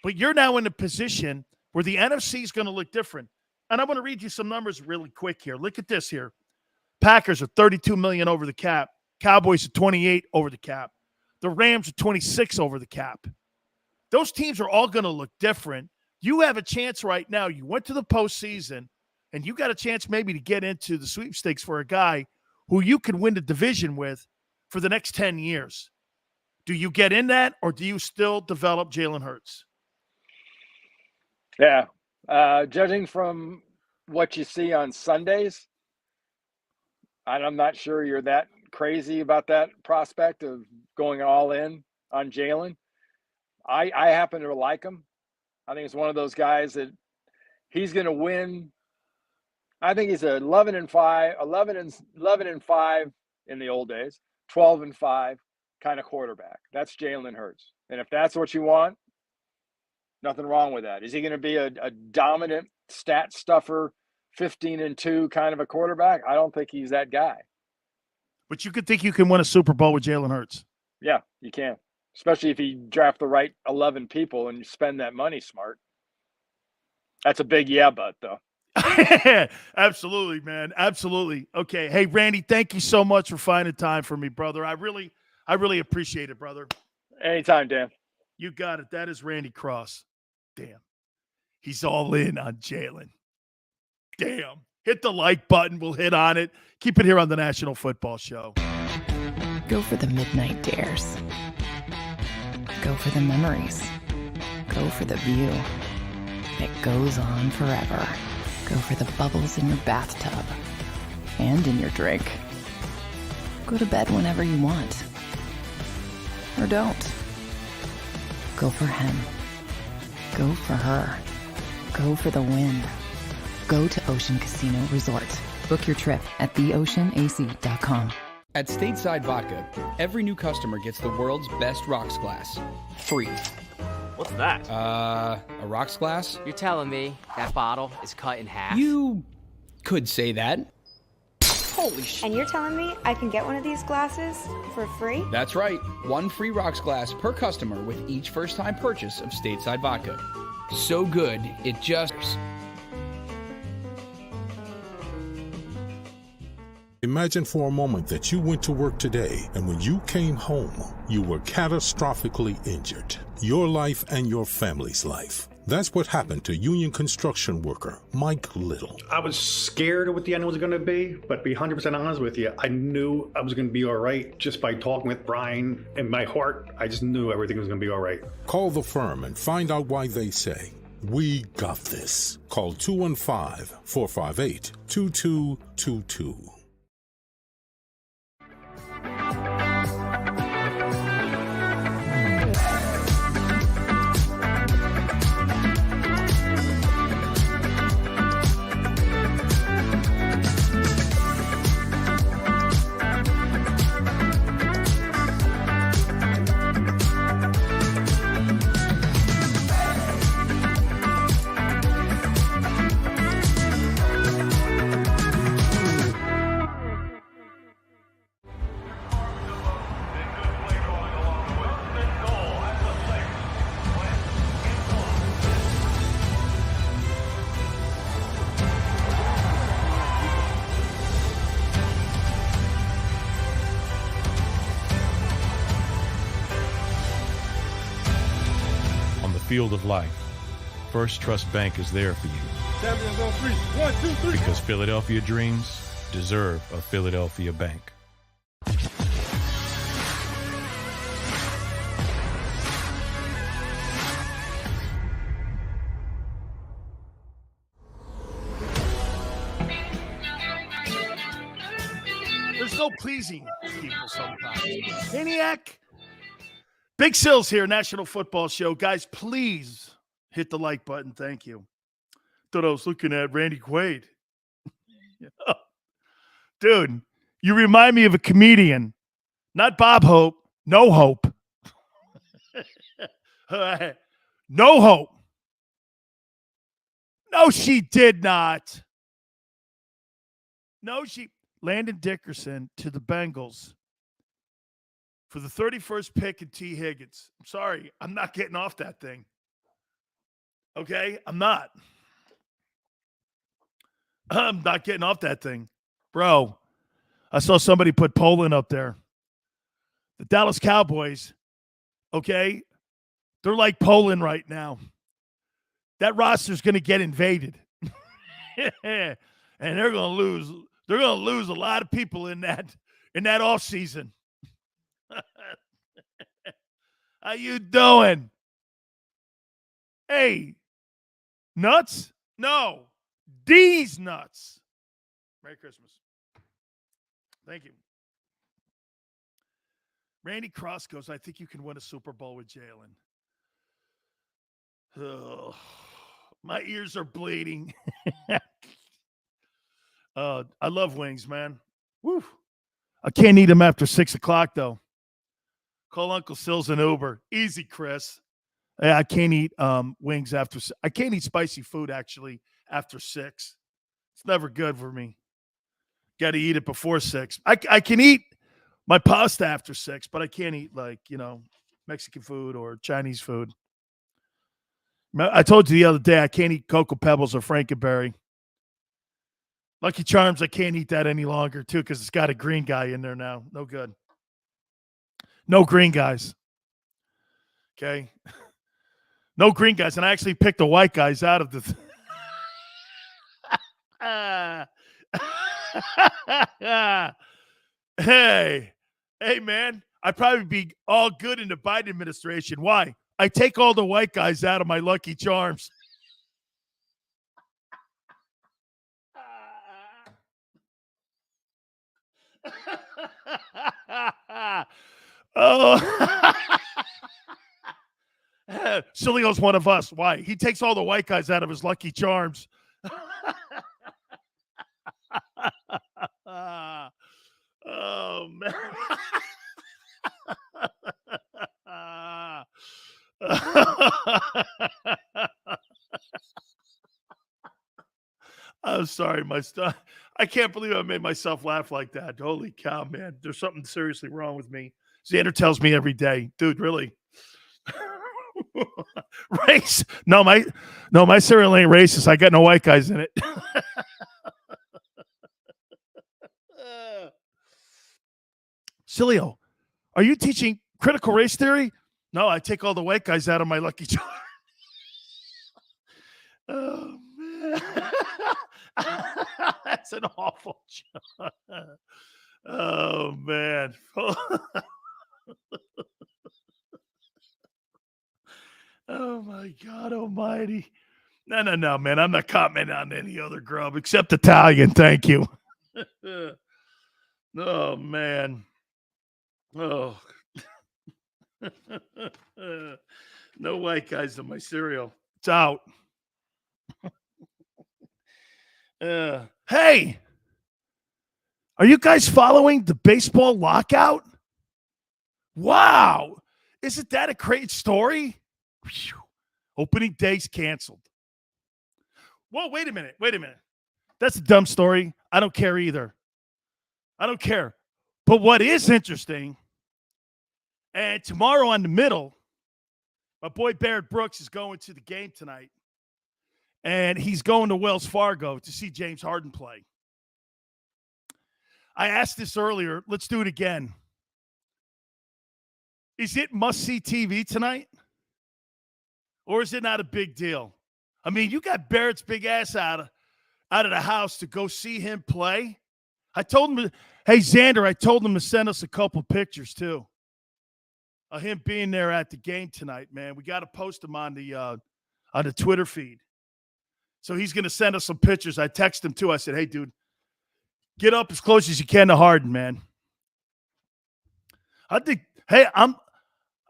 but you're now in a position where the NFC is going to look different. And I want to read you some numbers really quick here. Look at this here. Packers are $32 million over the cap. Cowboys are 28 over the cap. The Rams are 26 over the cap. Those teams are all going to look different. You have a chance right now. You went to the postseason, and you got a chance maybe to get into the sweepstakes for a guy who you could win the division with for the next 10 years. Do you get in that, or do you still develop Jalen Hurts? Yeah. Judging from what you see on Sundays, I'm not sure you're that crazy about that prospect of going all in on Jalen. I happen to like him. I think it's one of those guys that he's going to win. I think he's 11-5 in the old days, 12-5 kind of quarterback. That's Jalen Hurts. And if that's what you want, nothing wrong with that. Is he going to be a dominant stat stuffer, 15-2 kind of a quarterback? I don't think he's that guy. But you could think you can win a Super Bowl with Jalen Hurts. Yeah, you can. Especially if you draft the right 11 people and you spend that money smart. That's a big but, though. Absolutely, man. Absolutely. Okay. Hey, Randy, thank you so much for finding time for me, brother. I really I really appreciate it, brother. Anytime, Dan. You got it. That is Randy Cross. Damn. He's all in on Jalen. Damn. Hit the like button. We'll hit on it. Keep it here on the National Football Show. Go for the midnight dares. Go for the memories. Go for the view that goes on forever. Go for the bubbles in your bathtub and in your drink. Go to bed whenever you want. Or don't. Go for him. Go for her. Go for the win. Go to Ocean Casino Resort. Book your trip at theoceanac.com. At Stateside Vodka, every new customer gets the world's best rocks glass. Free. What's that? A rocks glass? You're telling me that bottle is cut in half? You could say that. Holy shit. And you're telling me I can get one of these glasses for free? That's right. One free rocks glass per customer with each first-time purchase of Stateside Vodka. So good, it just... Imagine for a moment that you went to work today and when you came home, you were catastrophically injured. Your life and your family's life. That's what happened to union construction worker Mike Little. I was scared of what the end was going to be, but to be 100% honest with you, I knew I was going to be all right just by talking with Brian. In my heart, I just knew everything was going to be all right. Call the firm and find out why they say, "We got this." Call 215-458-2222. Field of life, First Trust Bank is there for you. Champions on 3. 1, 2, 3. Because Philadelphia dreams deserve a Philadelphia bank. There's no pleasing people sometimes. Maniac. Big Sills here, National Football Show. Guys, please hit the like button. Thank you. Thought I was looking at Randy Quaid. Dude, you remind me of a comedian. Not Bob Hope. No Hope. No Hope. No, she did not. No, Landon Dickerson to the Bengals for the 31st pick and T. Higgins. I'm sorry. I'm not getting off that thing. Okay? I'm not getting off that thing. Bro, I saw somebody put Poland up there. The Dallas Cowboys, okay? They're like Poland right now. That roster's going to get invaded. And they're going to lose. They're going to lose a lot of people in that offseason. How you doing? Hey, nuts? No, D's nuts. Merry Christmas. Thank you. Randy Cross goes, I think you can win a Super Bowl with Jalen. Oh, my ears are bleeding. I love wings, man. Woo. I can't eat them after 6 o'clock, though. Call Uncle Sills an Uber. Easy, Chris. I can't eat wings after. I can't eat spicy food actually after 6. It's never good for me. Got to eat it before 6. I can eat my pasta after 6, but I can't eat Mexican food or Chinese food. I told you the other day I can't eat Cocoa Pebbles or Frankenberry. Lucky Charms, I can't eat that any longer too because it's got a green guy in there now. No good. No green guys. Okay? No green guys. And I actually picked the white guys out of the Hey, man, I'd probably be all good in the Biden administration. Why? I take all the white guys out of my Lucky Charms. Oh, Sileo's one of us. Why? He takes all the white guys out of his Lucky Charms. Oh, man. I'm sorry, my stuff. I can't believe I made myself laugh like that. Holy cow, man. There's something seriously wrong with me. Xander tells me every day, dude, really? Race? No, my cereal ain't racist. I got no white guys in it. Sileo, are you teaching critical race theory? No, I take all the white guys out of my Lucky Charm. Oh, man. That's an awful joke. Oh, man. Oh, my God almighty. No, man. I'm not commenting on any other grub except Italian. Thank you. Oh, man. Oh. No white guys in my cereal. It's out. Hey, are you guys following the baseball lockout? Wow. Isn't that a great story? Whew. Opening day's canceled. Whoa, wait a minute. That's a dumb story. I don't care either. I don't care. But what is interesting, and tomorrow on the middle, my boy Barrett Brooks is going to the game tonight. And he's going to Wells Fargo to see James Harden play. I asked this earlier. Let's do it again. Is it must-see TV tonight? Or is it not a big deal? I mean, you got Barrett's big ass out of the house to go see him play. I told him, hey, Xander, I told him to send us a couple pictures, too, of him being there at the game tonight, man. We got to post him on the Twitter feed. So he's going to send us some pictures. I texted him, too. I said, hey, dude, get up as close as you can to Harden, man. I think, hey, I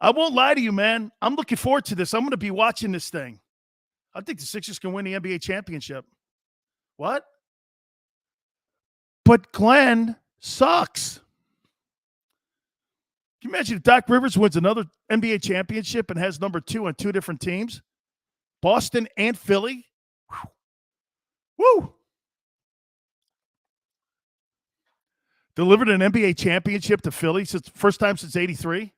won't lie to you, man. I'm looking forward to this. I'm going to be watching this thing. I think the Sixers can win the NBA championship. What? But Glenn sucks. Can you imagine if Doc Rivers wins another NBA championship and has number 2 on 2 different teams? Boston and Philly? Woo! Delivered an NBA championship to Philly first time since '83.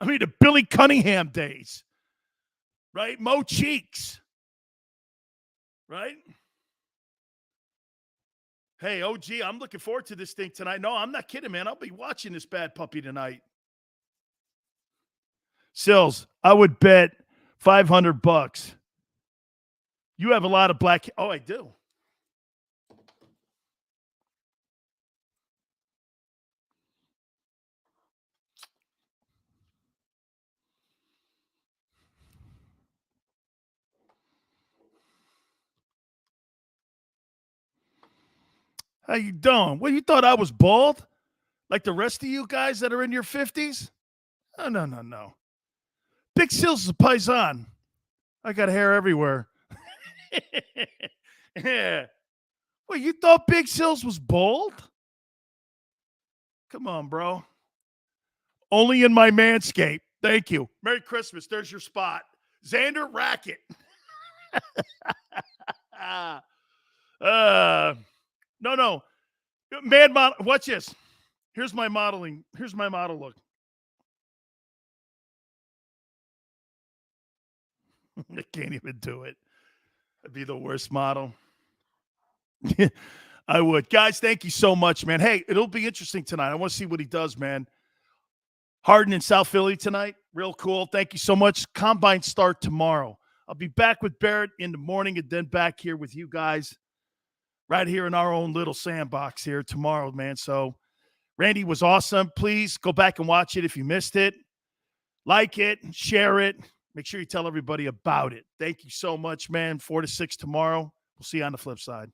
I mean, the Billy Cunningham days, right? Mo Cheeks, right? Hey, OG, I'm looking forward to this thing tonight. No, I'm not kidding, man. I'll be watching this bad puppy tonight. Sills, I would bet $500. You have a lot of black. Oh, I do. How you doing? Well, you thought I was bald? Like the rest of you guys that are in your 50s? Oh, no. Big Sills is a paisan. I got hair everywhere. Yeah. Well, you thought Big Sills was bald? Come on, bro. Only in my Manscaped. Thank you. Merry Christmas. There's your spot. Xander Racket. No. Man, watch this. Here's my modeling. Here's my model look. I can't even do it. I'd be the worst model. I would. Guys, thank you so much, man. Hey, it'll be interesting tonight. I want to see what he does, man. Harden in South Philly tonight. Real cool. Thank you so much. Combine start tomorrow. I'll be back with Barrett in the morning and then back here with you guys right here in our own little sandbox here tomorrow, man. So Randy was awesome. Please go back and watch it if you missed it. Like it, share it. Make sure you tell everybody about it. Thank you so much, man. 4 to 6 tomorrow. We'll see you on the flip side.